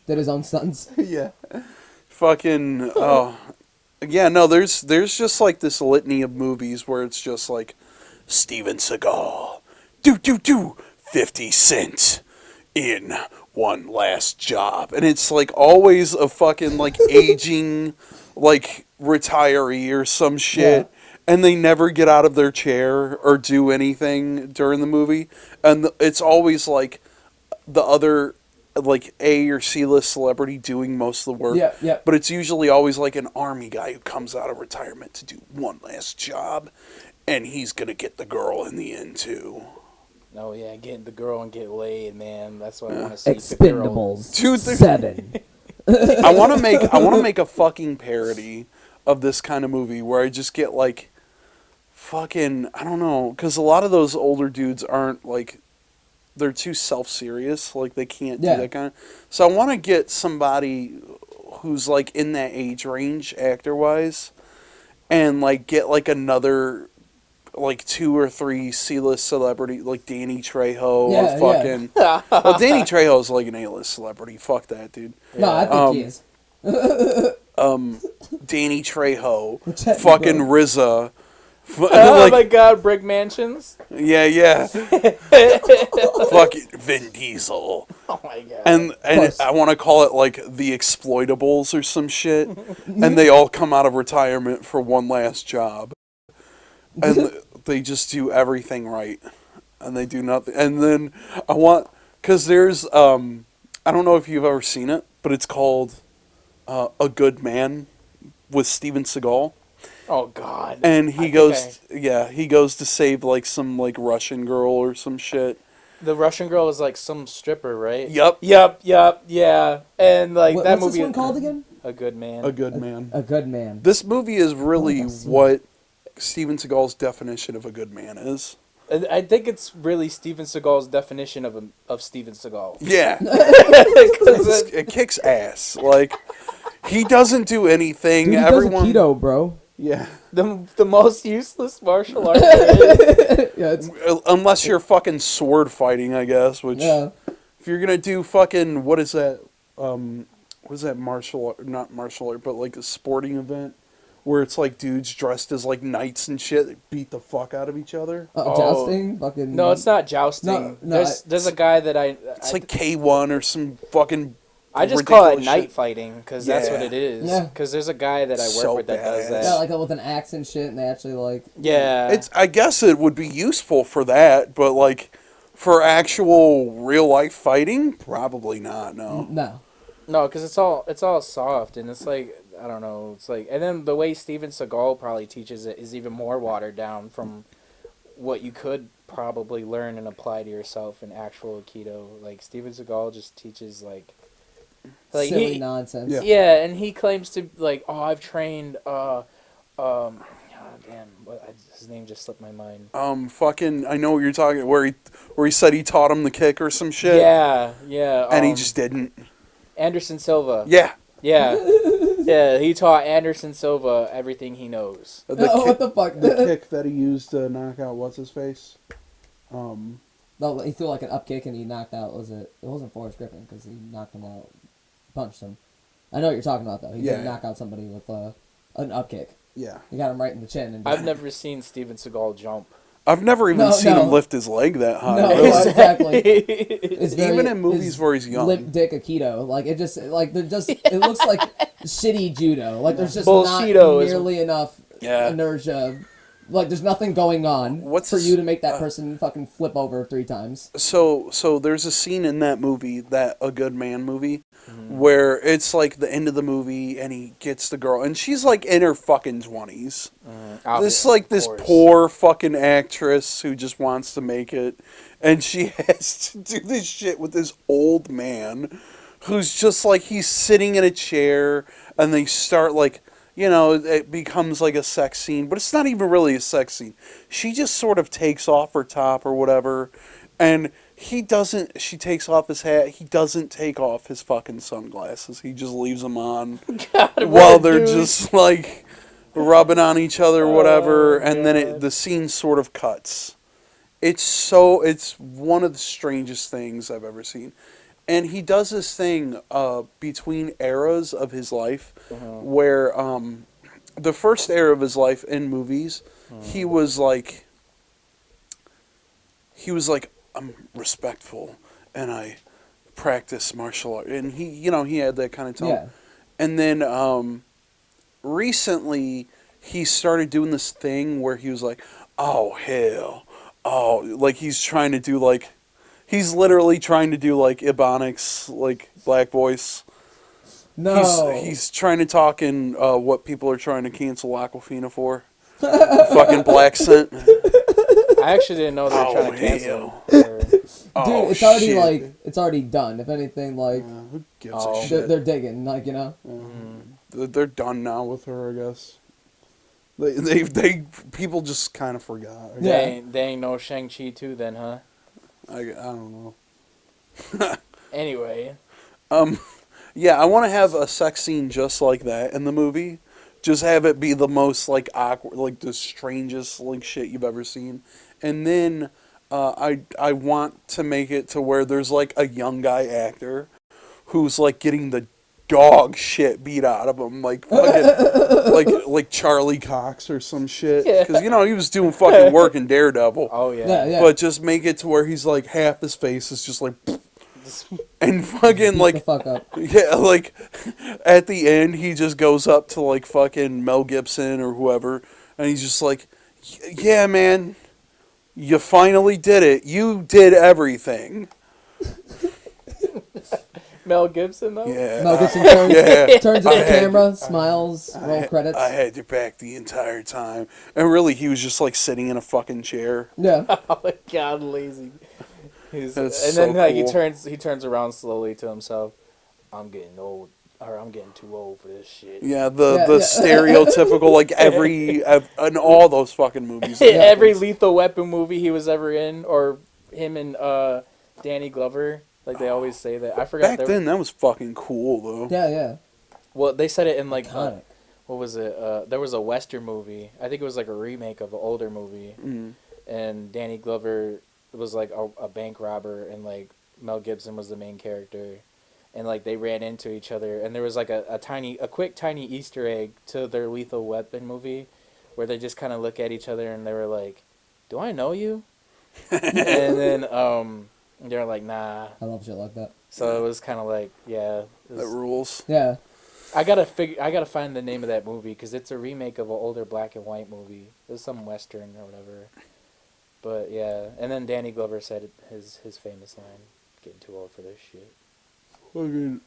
Did his own stunts. Yeah. Fucking, oh. Yeah, no, there's just like this litany of movies where it's just like, Steven Seagal, 50 Cent in One Last Job. And it's like always a fucking like aging like retiree or some shit. Yeah. And they never get out of their chair or do anything during the movie. And it's always like the other like A or C list celebrity doing most of the work. Yeah, yeah. But it's usually always like an army guy who comes out of retirement to do one last job. And he's going to get the girl in the end, too. Oh, yeah, getting the girl and get laid, man. That's what I want to see. Expendables. 7. I want to make a fucking parody of this kind of movie where I just get like fucking, I don't know, because a lot of those older dudes aren't like, they're too self-serious, like they can't do that kind of. So I want to get somebody who's like in that age range actor-wise, and like get like another like 2 or 3 C-list celebrity, like Danny Trejo or fucking. Well, Danny Trejo's like an A-list celebrity. Fuck that, dude. No, I think he is. Danny Trejo, fucking RZA. Oh like, my God, brick mansions. Yeah. Fucking Vin Diesel. Oh my God. And I want to call it like the Exploitables or some shit. And they all come out of retirement for one last job. And they just do everything right. And they do nothing. And then I want, because there's, I don't know if you've ever seen it, but it's called A Good Man with Steven Seagal. Oh God. And he goes to save like some like Russian girl or some shit. The Russian girl is like some stripper, right? Yep. Yeah. And like that what's movie. this one called again? A Good Man. A Good Man. A Good Man. This movie is really what Steven Seagal's definition of a good man is. I think it's really Steven Seagal's definition of Steven Seagal. Yeah. It kicks ass. Like, he doesn't do anything. Dude, he Everyone. does keto, bro. Yeah. The most useless martial art there is. Yeah, it's, Unless you're fucking sword fighting, I guess. Which, if you're gonna do fucking, what is that? What is that martial art? Not martial art, but like a sporting event where it's like dudes dressed as like knights and shit that beat the fuck out of each other. jousting? Fucking. No, it's not jousting. No, there's a guy that It's like K1 or some fucking. I just call it ridiculous night shit. fighting because that's what it is. Yeah. Because there's a guy that I work So with that does badass. that. Yeah, like with an axe and shit, and they actually like. Yeah. I guess it would be useful for that, but like for actual real life fighting, probably not. No. No, because it's all soft and it's like I don't know. It's like and then the way Steven Seagal probably teaches it is even more watered down from what you could probably learn and apply to yourself in actual Aikido. Like Steven Seagal just teaches like silly nonsense. Yeah. and he claims to like I've trained God damn, his name just slipped my mind. Fucking, I know what you're talking. Where he said he taught him the kick or some shit. Yeah. And he just didn't. Anderson Silva. Yeah. Yeah, he taught Anderson Silva everything he knows. What the fuck? The kick that he used to knock out what's his face. No, he threw like an up kick and he knocked out. It wasn't Forrest Griffin because he knocked him out, punched him. I know what you're talking about though. He did knock out somebody with an up kick. Yeah. He got him right in the chin. And I've never seen Steven Seagal jump. I've never even seen him lift his leg that high. No, really. exactly. It's Even in movies where he's young. Limp dick Aikido. Like, it just, like, it looks like shitty judo. Like, there's just Bullshito not nearly enough Yeah. inertia. Like, there's nothing going on for you to make that person fucking flip over 3 times. So there's a scene in that movie, that A Good Man movie, where it's like the end of the movie and he gets the girl and she's like in her fucking 20s. This poor fucking actress who just wants to make it, and she has to do this shit with this old man who's just like, he's sitting in a chair and they start like, you know, it becomes like a sex scene, but it's not even really a sex scene. She just sort of takes off her top or whatever, and she takes off his hat, he doesn't take off his fucking sunglasses. He just leaves them on while they're just like rubbing on each other or whatever, and then the scene sort of cuts. It's one of the strangest things I've ever seen. And he does this thing between eras of his life, where the first era of his life in movies, he was like, I'm respectful and I practice martial art, and he had that kind of tone. Yeah. And then recently he started doing this thing where he was like, oh hell, oh, like he's trying to do like, he's literally trying to do like Ebonics, like black voice. No. He's trying to talk in what people are trying to cancel Aquafina for. Fucking black scent. I actually didn't know they were trying to cancel him. Dude, Oh, it's already shit. like, it's already done. If anything, like, Who gives Oh. a shit? they're digging, like, you know. They're done now with her, I guess. They people just kind of forgot. I Yeah. They ain't no Shang-Chi too then, huh? I don't know. Anyway. Yeah, I want to have a sex scene just like that in the movie. Just have it be the most like awkward, like the strangest like shit you've ever seen, and then I want to make it to where there's like a young guy actor who's like getting the dog shit beat out of him, like fucking like Charlie Cox or some shit, because he was doing fucking work in Daredevil. Oh yeah. Yeah, yeah. But just make it to where he's like half his face is just like, and fucking Beat like the fuck up. yeah, like at the end he just goes up to like fucking Mel Gibson or whoever, and he's just like, yeah, man, you finally did it. You did everything. Mel Gibson though. Yeah. Mel Gibson turns, Yeah. turns to I the had- camera, smiles, roll credits. I had your back the entire time. And really, he was just like sitting in a fucking chair. Yeah. Oh my god, lazy. And That's then so like cool. he turns around slowly to himself. I'm getting old, or I'm getting too old for this shit. Yeah, the Yeah, yeah. stereotypical, like in all those fucking movies. Every Lethal Weapon movie he was ever in, or him and Danny Glover, like they always say that. I forgot. Back then, that was fucking cool, though. Yeah, yeah. Well, they said it in like Iconic. what was it? There was a Western movie. I think it was like a remake of an older movie, and Danny Glover was like a bank robber, and like Mel Gibson was the main character, and like they ran into each other, and there was like a quick tiny Easter egg to their Lethal Weapon movie, where they just kind of look at each other and they were like, "Do I know you?" And then they're like, "Nah." I love shit like that. So it was kind of like, yeah. That rules. Yeah. I gotta find the name of that movie because it's a remake of an older black and white movie. It was some Western or whatever. But yeah, and then Danny Glover said his famous line, "Getting too old for this shit." Fucking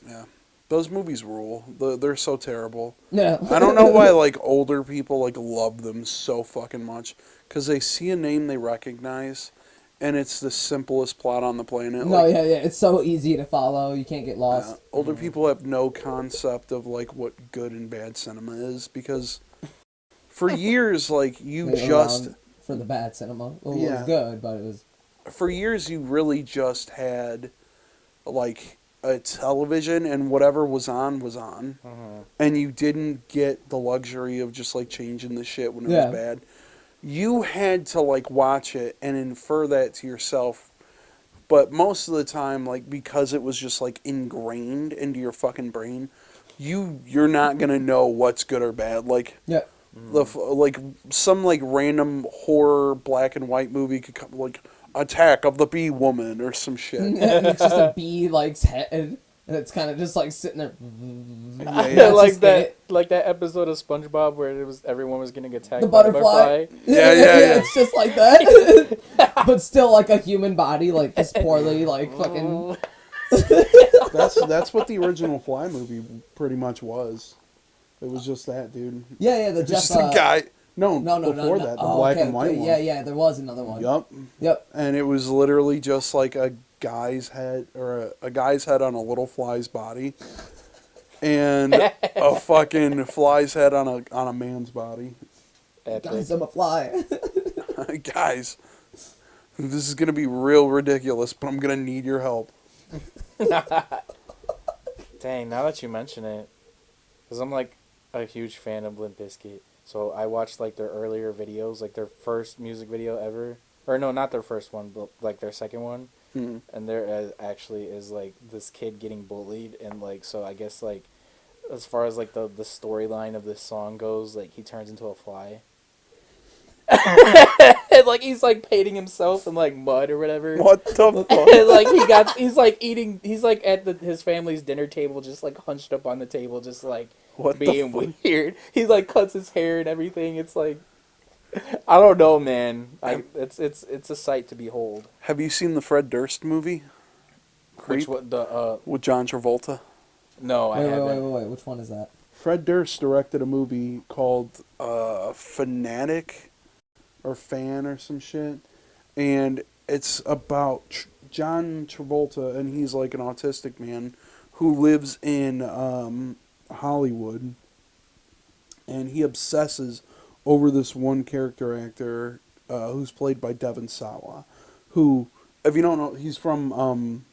yeah, those movies rule. They're so terrible. Yeah. I don't know why like older people like love them so fucking much, because they see a name they recognize, and it's the simplest plot on the planet. No, like, yeah, yeah. It's so easy to follow. You can't get lost. older people have no concept of like what good and bad cinema is, because for years like you Wait just around for the bad cinema. Well, it Yeah. was good, but it was. for years you really just had like a television, and whatever was on, and you didn't get the luxury of just like changing the shit when it Yeah. was bad. You had to like watch it and infer that to yourself, but most of the time, like, because it was just like ingrained into your fucking brain, you're not gonna know what's good or bad. Like Yeah. like some like random horror black and white movie could come like Attack of the Bee Woman or some shit. And it's just a bee like's head, and it's kind of just like sitting there. Yeah. like just that, it. like that episode of SpongeBob where everyone was getting attacked The by the butterfly. Yeah. It's just like that, but still like a human body, like just poorly, like fucking. That's what the original Fly movie pretty much was. It was just that, dude. Yeah, yeah. The Just Jeff. a guy. No, No, before that, the Oh, black okay, and white okay. one. Yeah, yeah. There was another one. Yup. Yep. And it was literally just like a guy's head, or a guy's head on a little fly's body, and a fucking fly's head on a man's body. Guys, I'm a fly. Guys, this is gonna be real ridiculous, but I'm gonna need your help. Dang, now that you mention it, because I'm like a huge fan of Limp Bizkit, so I watched like their earlier videos, like their first music video ever, or no, not their first one, but like their second one, and there actually is like this kid getting bullied, and like so I guess like as far as like the storyline of this song goes, like he turns into a fly. And like he's like painting himself in like mud or whatever. What the fuck? And like he's like eating, he's like at his family's dinner table, just like hunched up on the table, just like What the being fuck? weird. He like cuts his hair and everything. It's like, I don't know, man. It's a sight to behold. Have you seen the Fred Durst movie? Which what the With John Travolta. No, I haven't. Wait. Which one is that? Fred Durst directed a movie called Fanatic or Fan or some shit, and it's about John Travolta, and he's like an autistic man who lives in Hollywood, and he obsesses over this one character actor who's played by Devon Sawa, who, if you don't know, he's from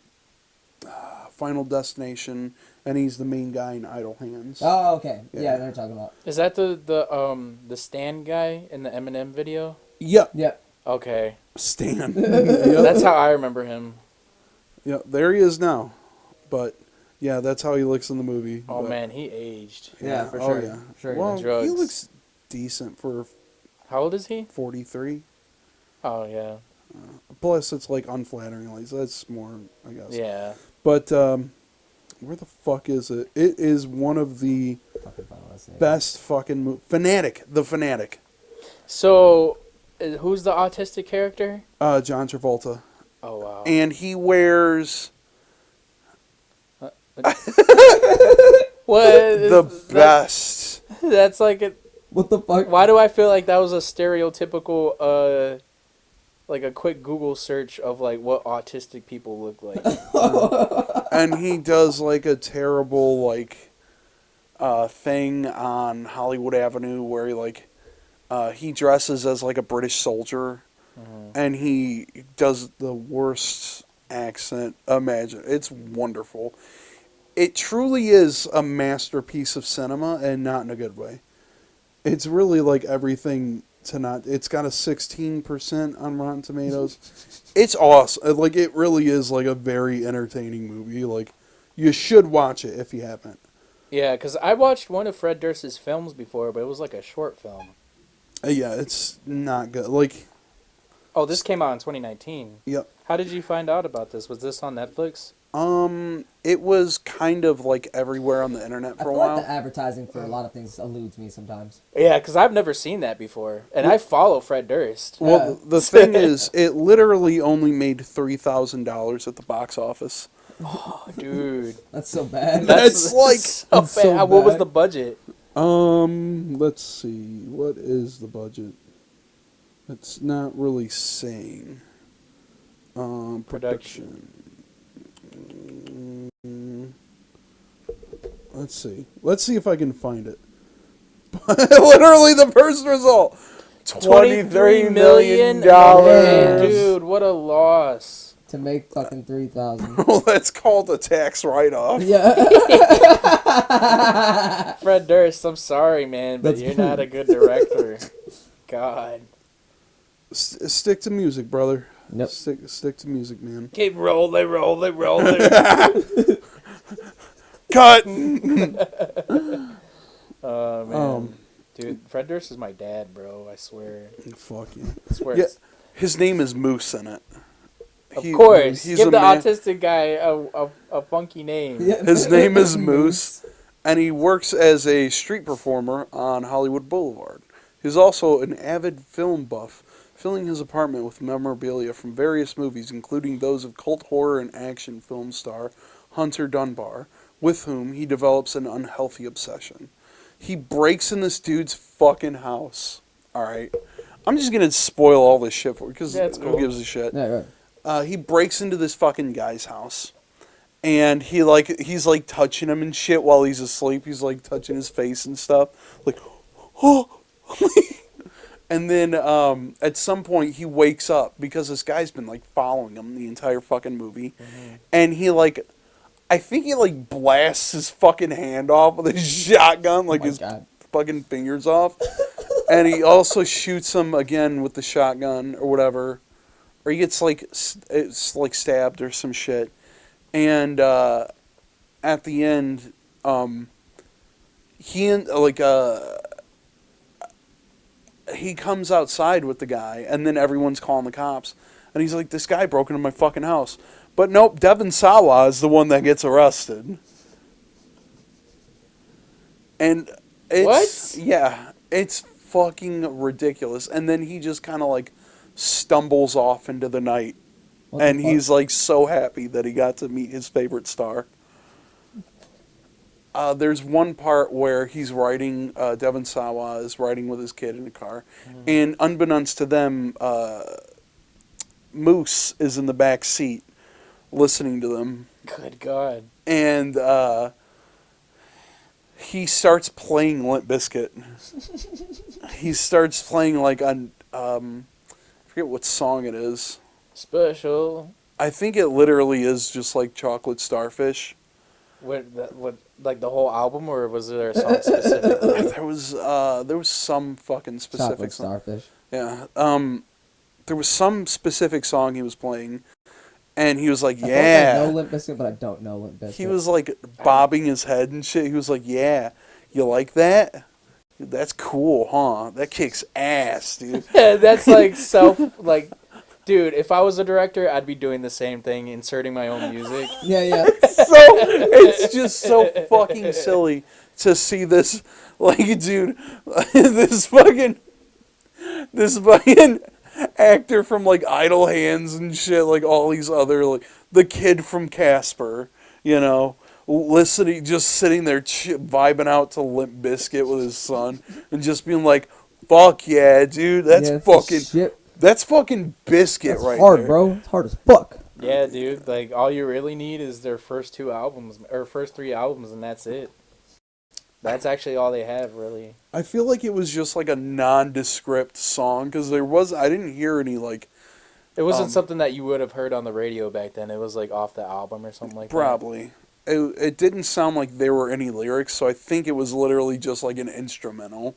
Final Destination, and he's the main guy in Idle Hands. Oh, okay. Yeah. Yeah, they're talking about. Is that the Stan guy in the Eminem video? Yep. Yep. Okay, Stan. that's how I remember him. Yeah, there he is now. But yeah, that's how he looks in the movie. Oh but, man, he aged. Yeah, for oh, sure. Yeah. Sure. Well, Drugs. he looks decent for How old is he? 43. Oh yeah, Plus, it's like unflattering. Like that's more, I guess. yeah. But where the fuck is it? It is one of the Fucking fun, let's see. best fucking Fanatic. The Fanatic. So, who's the autistic character? John Travolta. Oh wow. And he wears What? the best. That's like a. What the fuck? Why do I feel like that was a stereotypical, like a quick Google search of like what autistic people look like? And he does like a terrible like thing on Hollywood Avenue where he like he dresses as like a British soldier, and he does the worst accent imagine. It's wonderful. It truly is a masterpiece of cinema, and not in a good way. It's really like everything to not. It's got a 16% on Rotten Tomatoes. It's awesome. Like it really is like a very entertaining movie. Like you should watch it if you haven't. Yeah, because I watched one of Fred Durst's films before, but it was like a short film. Yeah, it's not good. Like, Oh, this came out in 2019. yep. How did you find out about this? Was this on Netflix? It was kind of like everywhere on the internet I for a feel like while. the advertising for a lot of things eludes me sometimes. Yeah, because I've never seen that before, and I follow Fred Durst. Well, the thing is, it literally only made $3,000 at the box office. Oh, dude, That's so bad. That's like- so that's so bad. What was bad. the budget? Let's see. What is the budget? It's not really saying. Production. Let's see. Let's see if I can find it. Literally the first result. $23 million. Yes. Dude, what a loss. To make fucking 3,000. Well, that's called a tax write-off. Yeah. Fred Durst, I'm sorry, man, but That's you're not a good director. God. Stick to music, brother. Yep. Stick to music, man. Keep rolling. Cut! Oh, man. Dude, Fred Durst is my dad, bro. I swear. Fuck yeah. I swear. Yeah, his name is Moose in it. Of course. he's Give a the man- autistic guy a funky name. Yeah. His name is Moose, and he works as a street performer on Hollywood Boulevard. He's also an avid film buff, filling his apartment with memorabilia from various movies, including those of cult horror and action film star Hunter Dunbar, with whom he develops an unhealthy obsession. He breaks in this dude's fucking house. Alright? I'm just gonna spoil all this shit for you, because That's who cool. gives a shit? Yeah, right. He breaks into this fucking guy's house, and he's like touching him and shit while he's asleep. He's like touching his face and stuff, like, oh, and then at some point he wakes up because this guy's been like following him the entire fucking movie, and I think he like blasts his fucking hand off with his shotgun, like Oh my his God. fucking fingers off, and he also shoots him again with the shotgun or whatever. or he gets like it's like stabbed or some shit, and at the end, he comes outside with the guy, and then everyone's calling the cops, and he's like, "This guy broke into my fucking house," but nope, Devin Sawa is the one that gets arrested, and it's, What? Yeah, it's fucking ridiculous, and then he just kind of like stumbles off into the night, and he's like so happy that he got to meet his favorite star. There's one part where he's riding, Devin Sawa is riding with his kid in a car, and unbeknownst to them, Moose is in the back seat listening to them. Good God. And he starts playing Limp Bizkit. He starts playing like on, I forget what song it is. Special. I think it literally is just like Chocolate Starfish. What, like the whole album, or was there a song specifically? There was some fucking specific Chocolate song. Starfish. Yeah. There was some specific song he was playing, and he was like, I "Yeah." know Limp Bizkit, but I don't know Limp Bizkit. He was like bobbing his head and shit. He was like, "Yeah, you like that? That's cool, huh? That kicks ass, dude." That's like dude, if I was a director, I'd be doing the same thing, inserting my own music. Yeah. So it's just so fucking silly to see this, like, dude, this fucking actor from like Idle Hands and shit, like all these other, like the kid from Casper, you know, listening, just sitting there vibing out to Limp Bizkit with his son, and just being like, "Fuck yeah, dude, that's fucking shit. That's fucking Bizkit right hard, there, bro. It's hard as fuck." Yeah, dude. Like, all you really need is their first 2 albums, or first 3 albums, and that's it. That's actually all they have, really. I feel like it was just like a nondescript song, because I didn't hear any like. It wasn't something that you would have heard on the radio back then. It was like off the album or something like probably. that. Probably. It didn't sound like there were any lyrics, so I think it was literally just like an instrumental.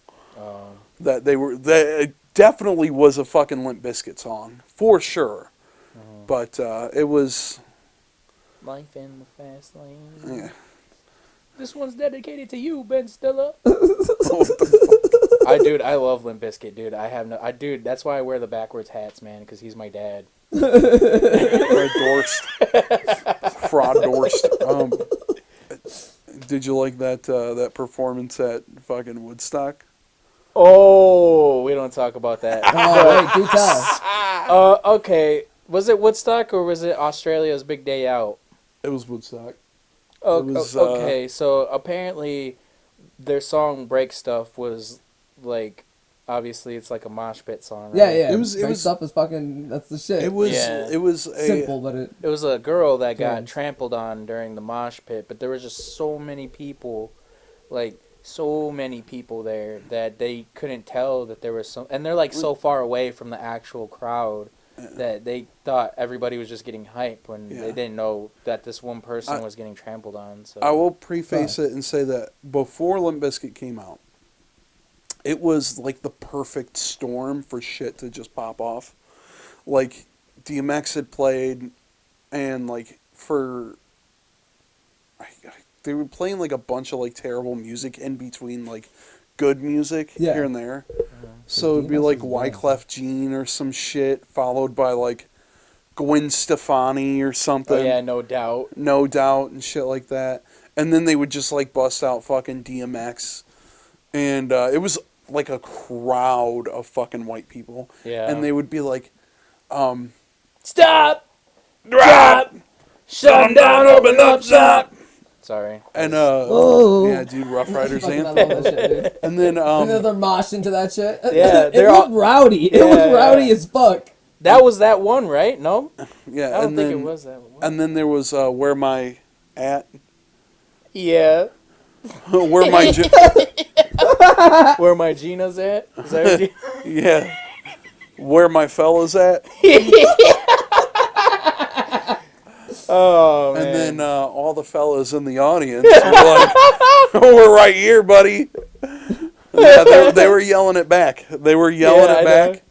That it definitely was a fucking Limp Bizkit song, for sure. But it was. Life in the fast lane. Yeah. This one's dedicated to you, Ben Stiller. I love Limp Bizkit, dude. Dude, that's why I wear the backwards hats, man, because he's my dad. Fraud Dorst. Did you like that performance at fucking Woodstock? Oh, we don't talk about that. Oh, wait, do tell. Okay. Was it Woodstock or was it Australia's Big Day Out? It was Woodstock. Okay, so apparently their song Break Stuff was like, obviously it's like a mosh pit song, right? Yeah. It was stuff is fucking, that's the shit. It was simple, but it was a girl that got trampled on during the mosh pit, but there was just so many people there that they couldn't tell that there was some, and they're like so far away from the actual crowd that they thought everybody was just getting hype when they didn't know that this one person was getting trampled on. So I will preface it and say that before Limp Bizkit came out, it was like the perfect storm for shit to just pop off. Like, DMX had played, and like they were playing like a bunch of like terrible music in between like good music here and there. So it'd be like Wyclef Jean or some shit, followed by like Gwen Stefani or something. Oh yeah, No Doubt. No Doubt and shit like that. And then they would just like bust out fucking DMX. And it was like a crowd of fucking white people. Yeah. And they would be like, stop! Drop! Shut down, open up shop! Sorry. And yeah, dude, Rough Riders anthem. I love that shit, dude. And then and then they're moshing to that shit. Yeah, it looked rowdy. It was rowdy as fuck. That was that one, right? No? Yeah, I don't think it was that one. And then there was Where My At? Yeah. Where My Where My Gina's at? Is that what yeah. Where My Fella's At? Oh, man. And then all the fellas in the audience were like, we're right here, buddy. Yeah, they were yelling it back. They were yelling it back.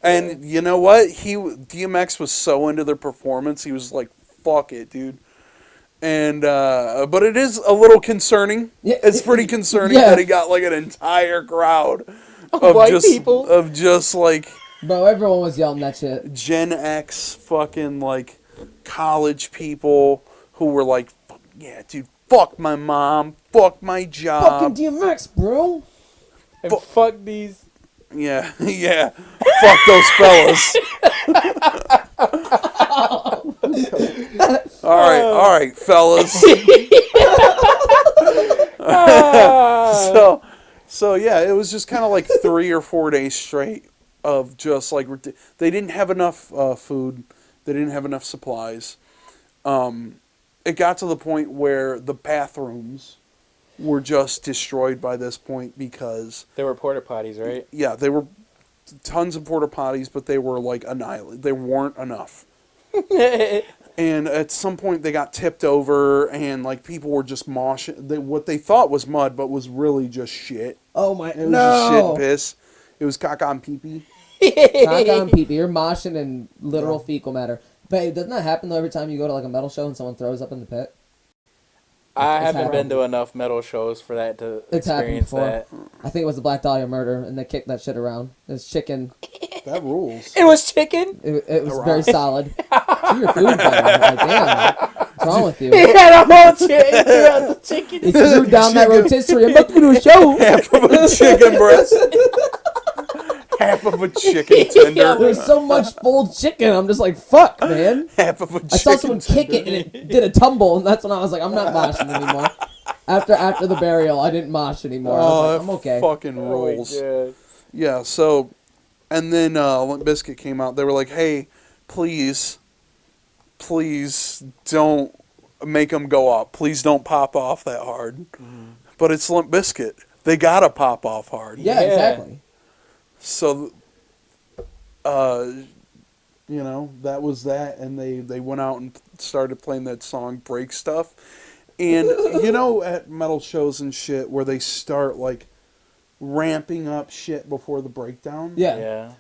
And you know what? DMX was so into their performance, he was like, "Fuck it, dude." And but it is a little concerning. Yeah, It's pretty concerning yeah. that he got like an entire crowd of white just people. of just like Bro, everyone was yelling that shit. Gen X fucking like college people who were like, "Yeah, dude, fuck my mom, fuck my Fucking job." DMX, bro. And fuck these. Yeah, yeah. Fuck those fellas. All right, fellas. So yeah, it was just kind of like 3 or 4 days straight of just like they didn't have enough food, they didn't have enough supplies. It got to the point where the bathrooms were just destroyed by this point because There were porta potties, right? yeah, they were tons of porta potties, but they were like annihilated. They weren't enough. And at some point, they got tipped over, and like people were just moshing. What they thought was mud, but was really just shit. Oh my, It was just shit and piss. It was caca and pee pee. Caca and pee-pee. You're moshing in literal fecal matter. Babe, doesn't that happen though every time you go to like a metal show and someone throws up in the pit? I It's haven't been happened. to enough metal shows for that to It's happened experience before. that. I think it was the Black Dahlia murder, and they kicked that shit around. There's chicken. That rules. It was chicken? It was Around. very solid. See your food, buddy. Like, damn. What's wrong with you? He had a whole chicken throughout the chicken. He threw down that rotisserie. I'm about to do a show. Half of a chicken breast. Half of a chicken tender. There's so much full chicken. I'm just like, fuck, man. Half of a chicken I saw someone tender. kick it and it did a tumble, and that's when I was like, I'm not moshing anymore. After the burial, I didn't mosh anymore. I was like, I'm that okay. fucking Oh my rules. God. Yeah, so, and then Limp Bizkit came out. They were like, "Hey, please don't make them go up. Please don't pop off that hard." But it's Limp Bizkit. They gotta pop off hard. Yeah, Yeah. exactly. So, you know, that was that, and they went out and started playing that song "Break Stuff." And you know, at metal shows and shit, where they start like ramping up shit before the breakdown. Yeah. Yeah.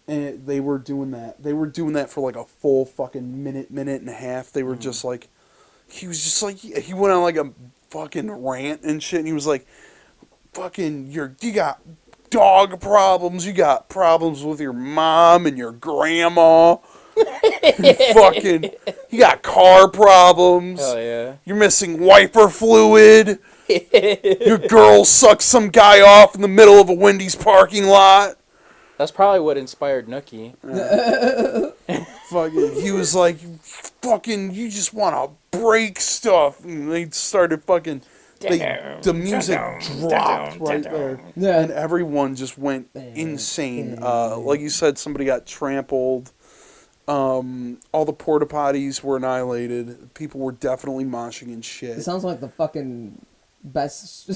And they were doing that. They were doing that for like a full fucking minute and a half. They were just like, he was just like, he went on like a fucking rant and shit. And he was like, fucking, you got dog problems. You got problems with your mom and your grandma. Fucking, you got car problems. Hell yeah. You're missing wiper fluid. Your girl sucked some guy off in the middle of a Wendy's parking lot. That's probably what inspired Nookie. Fucking, he was like, fucking, you just want to break stuff. And they started fucking, the music dropped right there. Yeah. And everyone just went insane. Like you said, somebody got trampled. All the porta potties were annihilated. People were definitely moshing and shit. It sounds like the fucking best.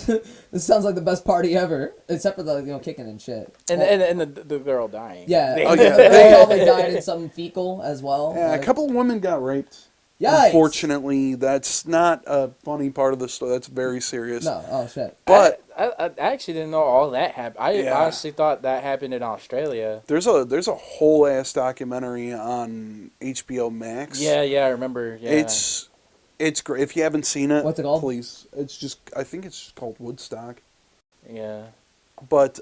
This sounds like the best party ever, except for the kicking and shit. And the girl dying. Yeah. Oh, yeah. They probably died in something fecal as well. Yeah, like, a couple of women got raped. Yikes. Unfortunately, that's not a funny part of the story. That's very serious. No. Oh shit. But I actually didn't know all that happened. I Yeah. honestly thought that happened in Australia. there's a whole ass documentary on HBO Max. Yeah, I remember. Yeah. It's great. If you haven't seen it, What's it called? please. I think it's just called Woodstock. Yeah. But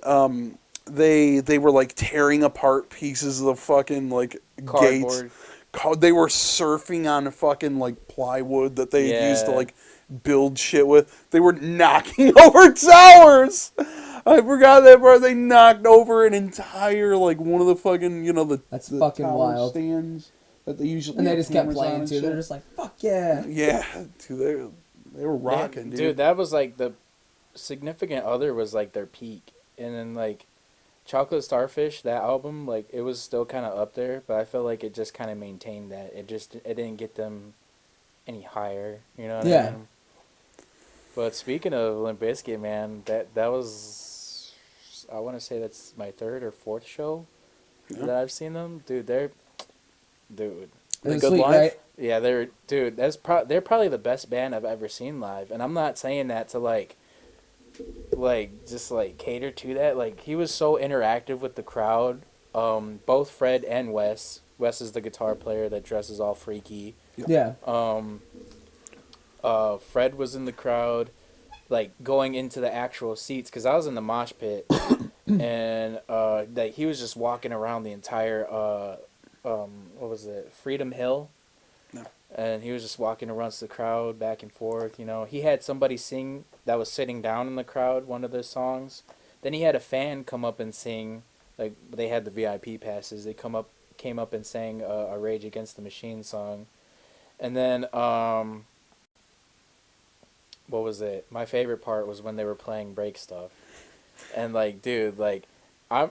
they were like tearing apart pieces of the fucking like gates. Cardboard. They were surfing on fucking like plywood that they used to Yeah. like build shit with. They were knocking over towers. I forgot that part. They knocked over an entire like one of the fucking That's the fucking tower wild. stands that they usually And they have just kept cameras on playing and too. shit. They're just like, fuck yeah. Yeah, dude, they were rocking, dude. Dude, that was like the significant other was like their peak, and then like Chocolate Starfish, that album, like it was still kind of up there, but I feel like it just kind of maintained that. It didn't get them any higher, you know what Yeah. I mean? But speaking of Limp Bizkit, man, that was, I want to say that's my third or fourth show that I've seen them. Dude, It The was Good sweet, Life? right? yeah, they're probably the best band I've ever seen live, and I'm not saying that to like just like cater to that. Like he was so interactive with the crowd, both Fred and Wes. Wes is the guitar player that dresses all freaky. Yeah. Fred was in the crowd, like going into the actual seats, because I was in the mosh pit, and like he was just walking around the entire what was it, Freedom Hill, and he was just walking around the crowd back and forth. You know, he had somebody sing that was sitting down in the crowd one of their songs. Then he had a fan come up and sing. Like they had the VIP passes. They came up and sang a Rage Against the Machine song, and then what was it? My favorite part was when they were playing break stuff, and like, dude, like, I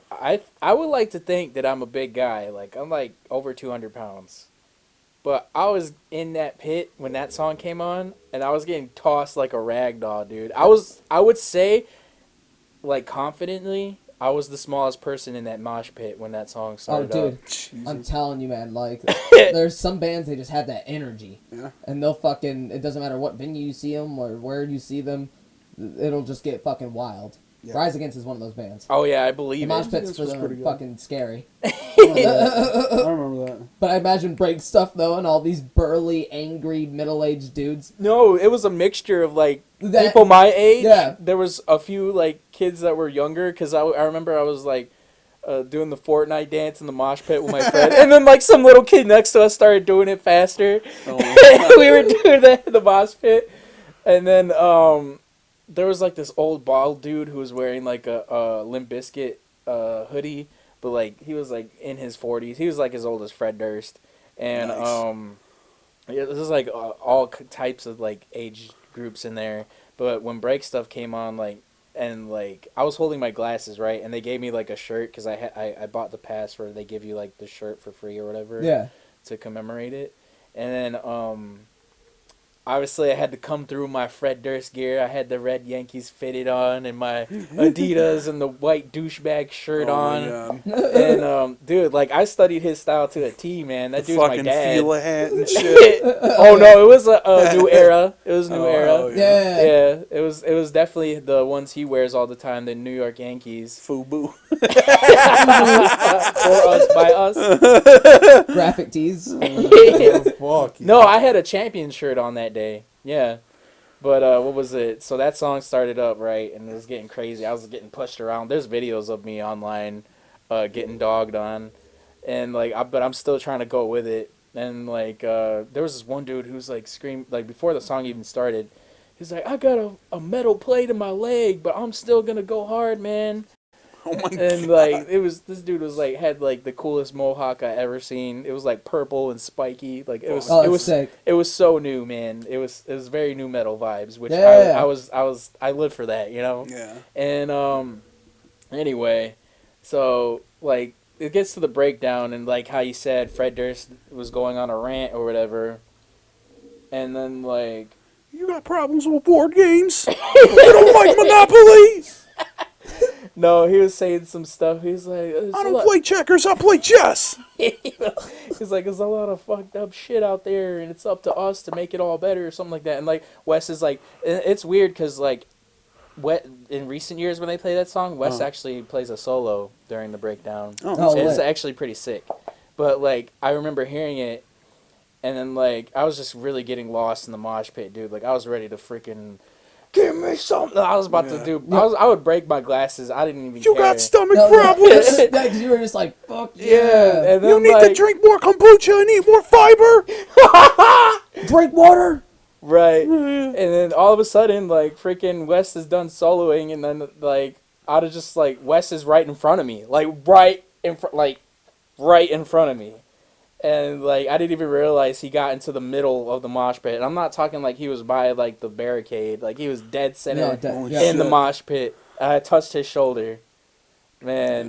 would like to think that I'm a big guy. Like I'm like over 200 pounds, but I was in that pit when that song came on, and I was getting tossed like a rag doll, dude. I would say, like confidently, I was the smallest person in that mosh pit when that song started. Oh, dude, Jesus. I'm telling you, man. Like, there's some bands, they just have that energy. Yeah. And they'll fucking, it doesn't matter what venue you see them or where you see them, it'll just get fucking wild. Yeah. Rise Against is one of those bands. Oh yeah, I The believe mosh it. pits This for was them pretty are good. fucking scary. I remember that. But I imagine break stuff, though, and all these burly, angry, middle-aged dudes. No, it was a mixture of like That- people my age. Yeah. There was a few like kids that were younger, because I remember I was like doing the Fortnite dance in the mosh pit with my friend, and then like some little kid next to us started doing it faster. Oh. We were doing that in the mosh pit, and then there was like this old bald dude who was wearing like a Limp Bizkit hoodie, but like he was like in his 40s. He was like as old as Fred Durst, and Nice. yeah, this is like all types of like age groups in there. But when break stuff came on, like, and like I was holding my glasses, right, and they gave me like a shirt, because I bought the pass where they give you like the shirt for free or whatever, Yeah. to commemorate it. And then obviously I had to come through my Fred Durst gear. I had the red Yankees fitted on and my Adidas and the white douchebag shirt on. And dude, like I studied his style to a T, man. That dude's my fucking dad. Fila hat and shit. Oh no, it was a new era. It was new era. Oh, Yeah. Yeah, it was definitely the ones he wears all the time, the New York Yankees. Fubu. For us, by us. Graphic tees. Oh, fuck. No, I had a champion shirt on that day. Yeah. But what was it? So that song started up, right, and it was getting crazy. I was getting pushed around. There's videos of me online getting dogged on. And like but I'm still trying to go with it. And like there was this one dude who's like screamed, like before the song even started. He's like, "I got a metal plate in my leg, but I'm still going to go hard, man." Oh my god. And like this dude was like had like the coolest mohawk I ever seen. It was like purple and spiky. Like it was Oh, it that's was sick. it was so new, man. It was very new metal vibes, which Yeah. I lived for that, you know. Yeah. And anyway, so like it gets to the breakdown, and like how you said Fred Durst was going on a rant or whatever, and then like You got problems with board games? You don't like Monopoly? no, he was saying some stuff. He's like, I don't play checkers, I play chess. he's like, there's a lot of fucked up shit out there, and it's up to us to make it all better, or something like that. And like Wes is like, it's weird because like, in recent years when they play that song, Wes actually plays a solo during the breakdown. Oh, It's lit. actually pretty sick. But like, I remember hearing it, and then like, I was just really getting lost in the mosh pit, dude. Like, I was ready to freaking give me something. I was about to do. I would break my glasses. I didn't even. You care. got stomach No, problems? Yeah, because you were just like, fuck Yeah, yeah. and then You need like, to drink more kombucha and eat more fiber? Drink water. right. And then all of a sudden, like, freaking Wes is done soloing, and then like, out of just like, Wes is right in front of me, like right in front of me. And like, I didn't even realize he got into the middle of the mosh pit. And I'm not talking like he was by like the barricade, like he was dead center Holy in the shit. mosh pit. I touched his shoulder. Man,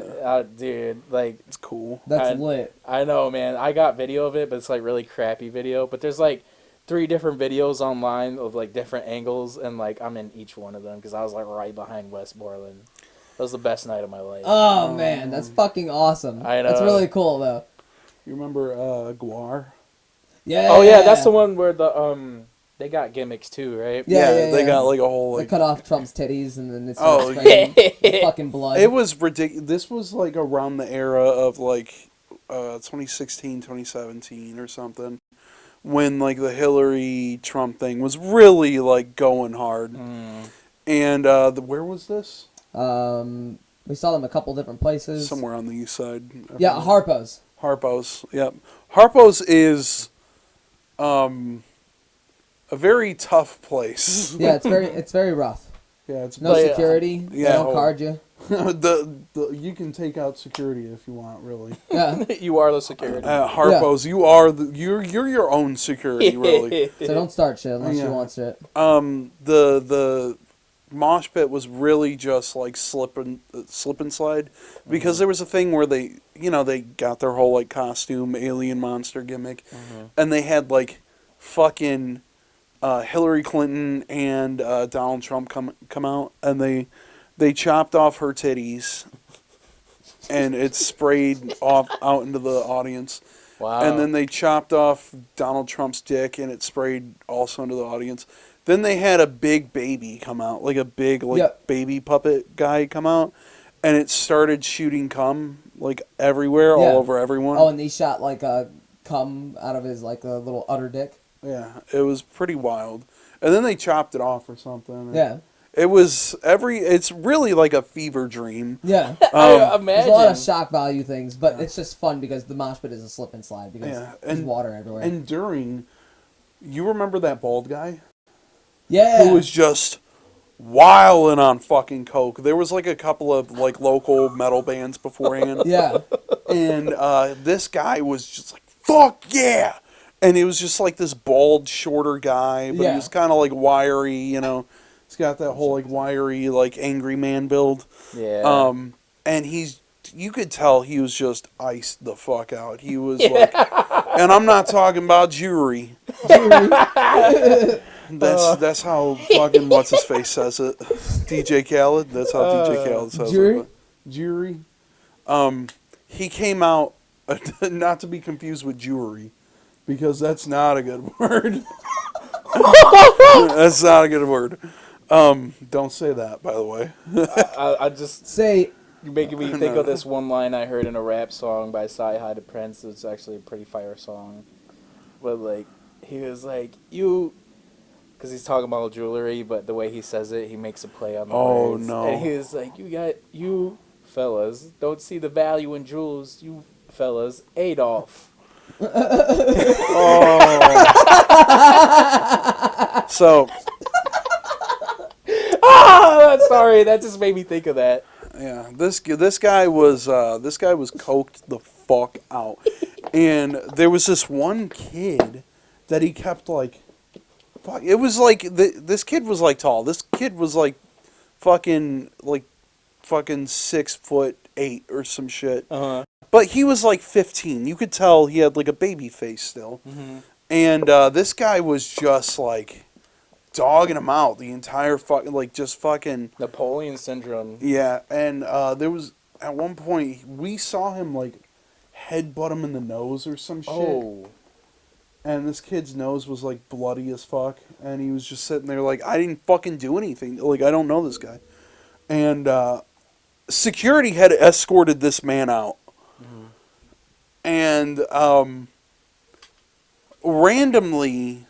dude, like, It's cool. That's lit. I know, man. I got video of it, but it's like really crappy video. But there's like 3 different videos online of like different angles, and like I'm in each one of them because I was like right behind West Borland. That was the best night of my life. Oh, man, that's fucking awesome. I know. That's really cool, though. You remember Guar? Yeah. Oh yeah, that's the one where the They got gimmicks too, right? Yeah. They got like a whole They like. cut off Trump's titties and then it's yeah. fucking blood. It was ridiculous. This was like around the era of like 2016, 2017 or something, when like the Hillary Trump thing was really like going hard. And where was this? We saw them a couple different places. Somewhere on the east side. Yeah, Harpo's. Harpo's. Yep. Harpo's is a very tough place. Yeah, it's very rough. Yeah, it's No security. They don't card you. You can take out security if you want, really. Yeah. You are the security. Harpo's, you are you're your own security, really. So don't start shit unless you want shit. The mosh pit was really just like slip and slide, because there was a thing where they got their whole like costume alien monster gimmick, and they had like fucking Hillary Clinton and Donald Trump come out, and they chopped off her titties, and it sprayed off out into the audience. Wow. And then they chopped off Donald Trump's dick, and it sprayed also into the audience. Then they had a big baby come out, like a big baby puppet guy come out, and it started shooting cum like everywhere, all over everyone. Oh, and they shot like a cum out of his like a little udder dick. Yeah, it was pretty wild. And then they chopped it off or something. Yeah. It's really like a fever dream. Yeah. I imagine. There's a lot of shock value things, but it's just fun because the mosh pit is a slip and slide because there's water everywhere. And you remember that bald guy? Yeah. Who was just wilding on fucking coke. There was like a couple of like local metal bands beforehand. Yeah. And this guy was just like, fuck yeah! And he was just like this bald, shorter guy, but he was kind of like wiry, He's got that whole like wiry, like angry man build. Yeah. And you could tell he was just iced the fuck out. He was like, and I'm not talking about jewelry. That's how fucking what's his face says it. DJ Khaled. That's how DJ Khaled says it. Jewelry. He came out, not to be confused with jewelry, because that's not a good word. That's not a good word. Don't say that, by the way. I just say you're making me think of this one line I heard in a rap song by Sci-Hi to Prince. It's actually a pretty fire song, but like he was like because he's talking about jewelry, but the way he says it, he makes a play on the words. No! And he was like, you fellas don't see the value in jewels, you fellas, Adolf. So. Sorry, that just made me think of that. Yeah, this guy was coked the fuck out, and there was this one kid that he kept like, fuck. It was like this kid was like tall. This kid was like fucking 6'8" or some shit. But he was like 15. You could tell he had like a baby face still, and this guy was just like dogging him out the entire fucking Napoleon syndrome. Yeah, and there was at one point we saw him like headbutt him in the nose or some shit. Oh. And this kid's nose was like bloody as fuck, and he was just sitting there like, I didn't fucking do anything. Like, I don't know this guy. And security had escorted this man out. And randomly,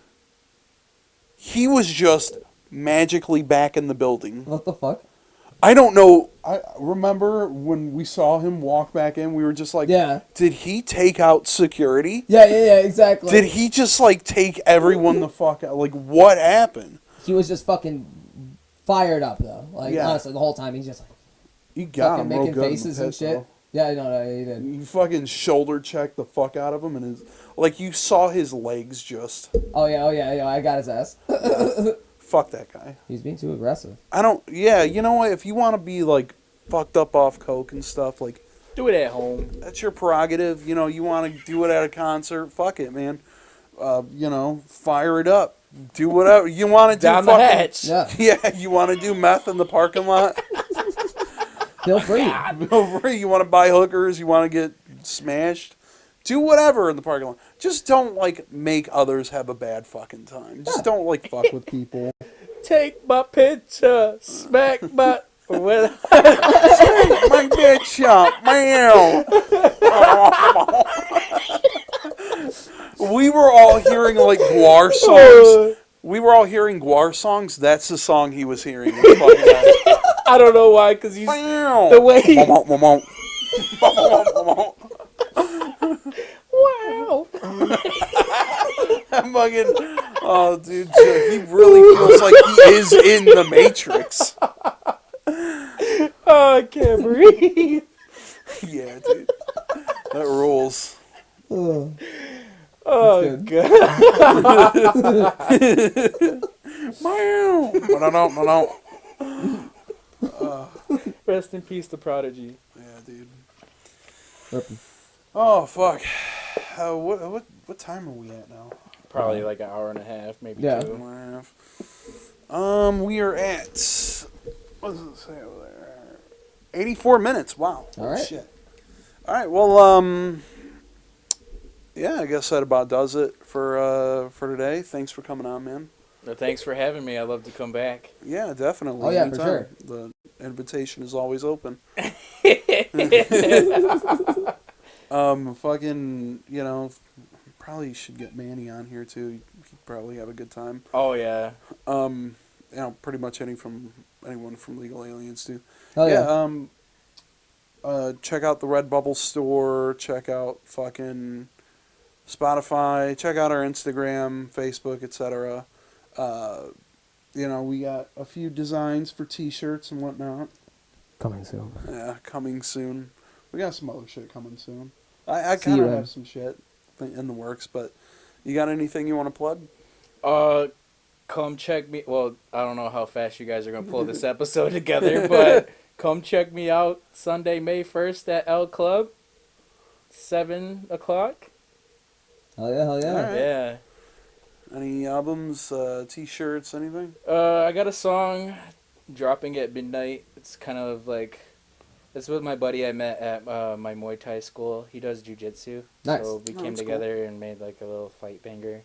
he was just magically back in the building. What the fuck? I don't know. I remember when we saw him walk back in, we were just like, did he take out security? Yeah, exactly. Did he just like take everyone the fuck out? Like, what happened? He was just fucking fired up though. Like, honestly, the whole time he's just like, he got fucking him making faces and shit. Though. Yeah, no, he did. You fucking shoulder checked the fuck out of him, and you saw his legs just. Oh yeah, I got his ass. Fuck that guy. He's being too aggressive. Yeah, you know what? If you want to be like fucked up off coke and stuff, like, do it at home. That's your prerogative. You know, you want to do it at a concert. Fuck it, man. Fire it up. Do whatever you want to do. Down the hatch. Yeah, you want to do meth in the parking lot. Feel free. Feel free. You want to buy hookers? You want to get smashed? Do whatever in the parking lot. Just don't, like, make others have a bad fucking time. Just don't, like, fuck with people. Take my picture, smack my... My bitch up, meow. We were all hearing, like, Guar songs. We were all hearing Guar songs. That's the song he was hearing. I don't know why, because he's... The way he... Wow. I'm fucking... Oh, dude, he really feels like he is in the Matrix. Oh, I can't breathe. Yeah, dude. That rules. Oh, God. Rest in peace, the prodigy. Yeah, dude. Oh, fuck. What time are we at now? Probably like an hour and a half, maybe 2. Hour and a half. We are at... What does it say over there? 84 minutes. Wow. All right. Shit. All right. Well, yeah, I guess that about does it for today. Thanks for coming on, man. Well, thanks for having me. I'd love to come back. Yeah, definitely. Oh, yeah, anytime. for sure. The invitation is always open. Fucking, you know, probably should get Manny on here too. He'd probably have a good time. Oh yeah. You know, pretty much anyone from Legal Aliens too. Oh yeah. Check out the Redbubble store. Check out fucking Spotify. Check out our Instagram, Facebook, etc. You know, we got a few designs for T-shirts and whatnot. Coming soon. Yeah, coming soon. We got some other shit coming soon. I kind of have some shit in the works, but you got anything you want to plug? Come check me. Well, I don't know how fast you guys are gonna pull this episode together, but come check me out Sunday, May 1st at L Club, 7 o'clock. Hell yeah, hell yeah. All right. Yeah. Any albums, T-shirts, anything? I got a song dropping at midnight. It's kind of like, it's with my buddy I met at my Muay Thai school. He does jiu-jitsu. Nice. So we came together and made like a little fight banger.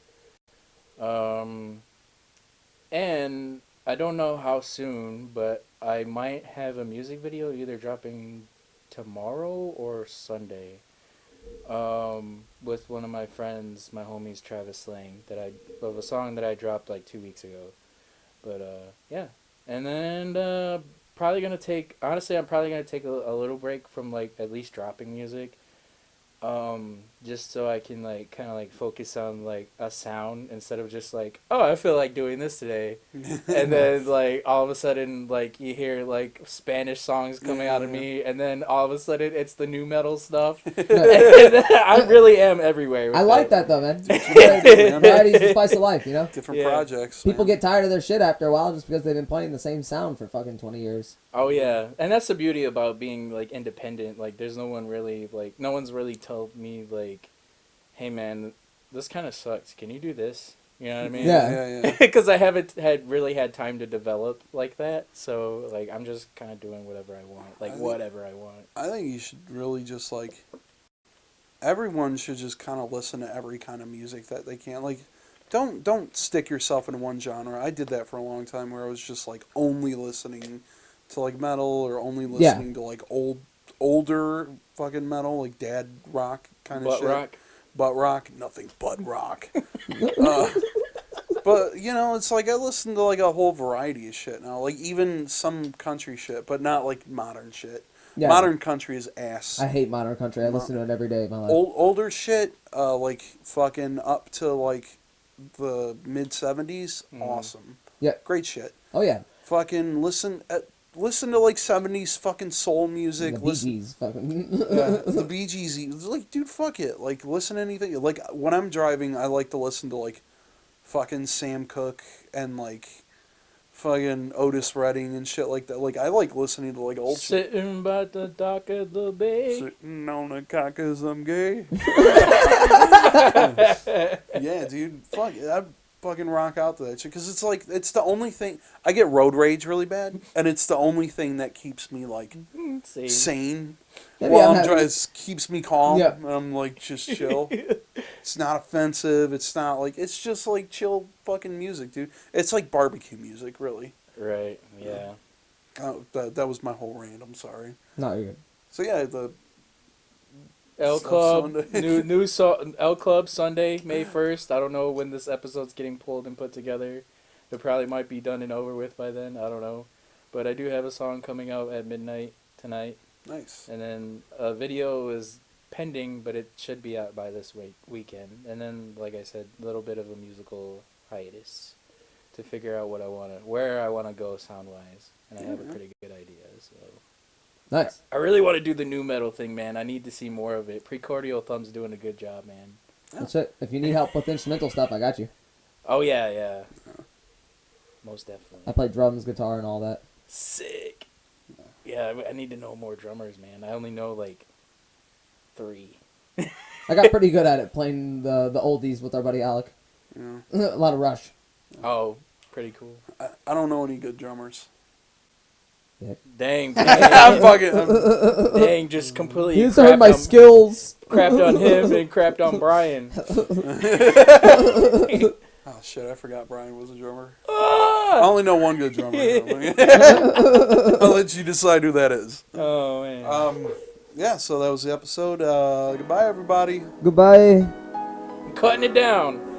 And I don't know how soon, but I might have a music video either dropping tomorrow or Sunday. With one of my friends, my homies, Travis Slang, of a song that I dropped like 2 weeks ago. But yeah, and then I'm probably gonna take a little break from like at least dropping music, just so I can like kind of like focus on like a sound instead of just like, oh, I feel like doing this today, and then like all of a sudden like you hear like Spanish songs coming out of me, and then all of a sudden it's the new metal stuff. And I really am everywhere. I like that though, man. Variety's the spice of life, you know. Different projects. People get tired of their shit after a while just because they've been playing the same sound for fucking 20 years. Oh yeah, and that's the beauty about being like independent. Like, there's no one's really told me like, hey man, this kind of sucks. Can you do this? You know what I mean? Yeah. Because I haven't really had time to develop like that. So like, I'm just kind of doing whatever I want. Like whatever I want. I think you should really just like, everyone should just kind of listen to every kind of music that they can. Like, don't stick yourself in one genre. I did that for a long time where I was just like only listening to like metal or only listening to like older fucking metal, like dad rock kind of shit. Butt rock, nothing but rock. But you know, it's like I listen to like a whole variety of shit now, like even some country shit, but not like modern shit. Yeah. Modern country is ass. I hate modern country. I listen to it every day of my life. Older shit, like fucking up to like the mid 70s, awesome. Yeah, great shit. Oh yeah. Fucking listen to like 70s fucking soul music. The Bee Gees, fucking. The Bee Gees. Like, dude, fuck it. Like, listen to anything. Like, when I'm driving, I like to listen to like fucking Sam Cooke and like fucking Otis Redding and shit like that. Like, I like listening to like old shit. Sitting by the dock of the bay. Sitting on the cock 'cause I'm gay. Yeah, dude. Fuck it. fucking rock out to that shit because it's like it's the only thing. I get road rage really bad, and it's the only thing that keeps me like sane. Maybe While I'm I'm having- driving, keeps me calm. Yeah. And I'm like just chill. It's not offensive. It's not like it's just like chill fucking music, dude. It's like barbecue music, really. Right. Yeah. Oh, that was my whole rant. I'm sorry. No, you're good. So yeah, the L Stuff Club Sunday. L Club Sunday, May 1st. I don't know when this episode's getting pulled and put together. It probably might be done and over with by then. I don't know. But I do have a song coming out at midnight tonight. nice. And then a video is pending, but it should be out by this weekend. And then, like I said, a little bit of a musical hiatus to figure out where I wanna go sound wise. And I have a pretty good idea. So Nice. I really want to do the new metal thing, man. I need to see more of it. Precordial Thumb's doing a good job, man. That's it. If you need help with instrumental stuff, I got you. Oh yeah. Most definitely. I play drums, guitar, and all that. Sick. Yeah, I need to know more drummers, man. I only know like 3. I got pretty good at it playing the oldies with our buddy Alec. Yeah. A lot of Rush. Oh, pretty cool. I don't know any good drummers. Dang, I'm fucking. dang, just completely. You heard my skills. Crapped on him and crapped on Brian. Oh shit! I forgot Brian was a drummer. Ah! I only know one good drummer. I'll let you decide who that is. Oh man. Yeah. So that was the episode. Goodbye, everybody. Goodbye. Cutting it down.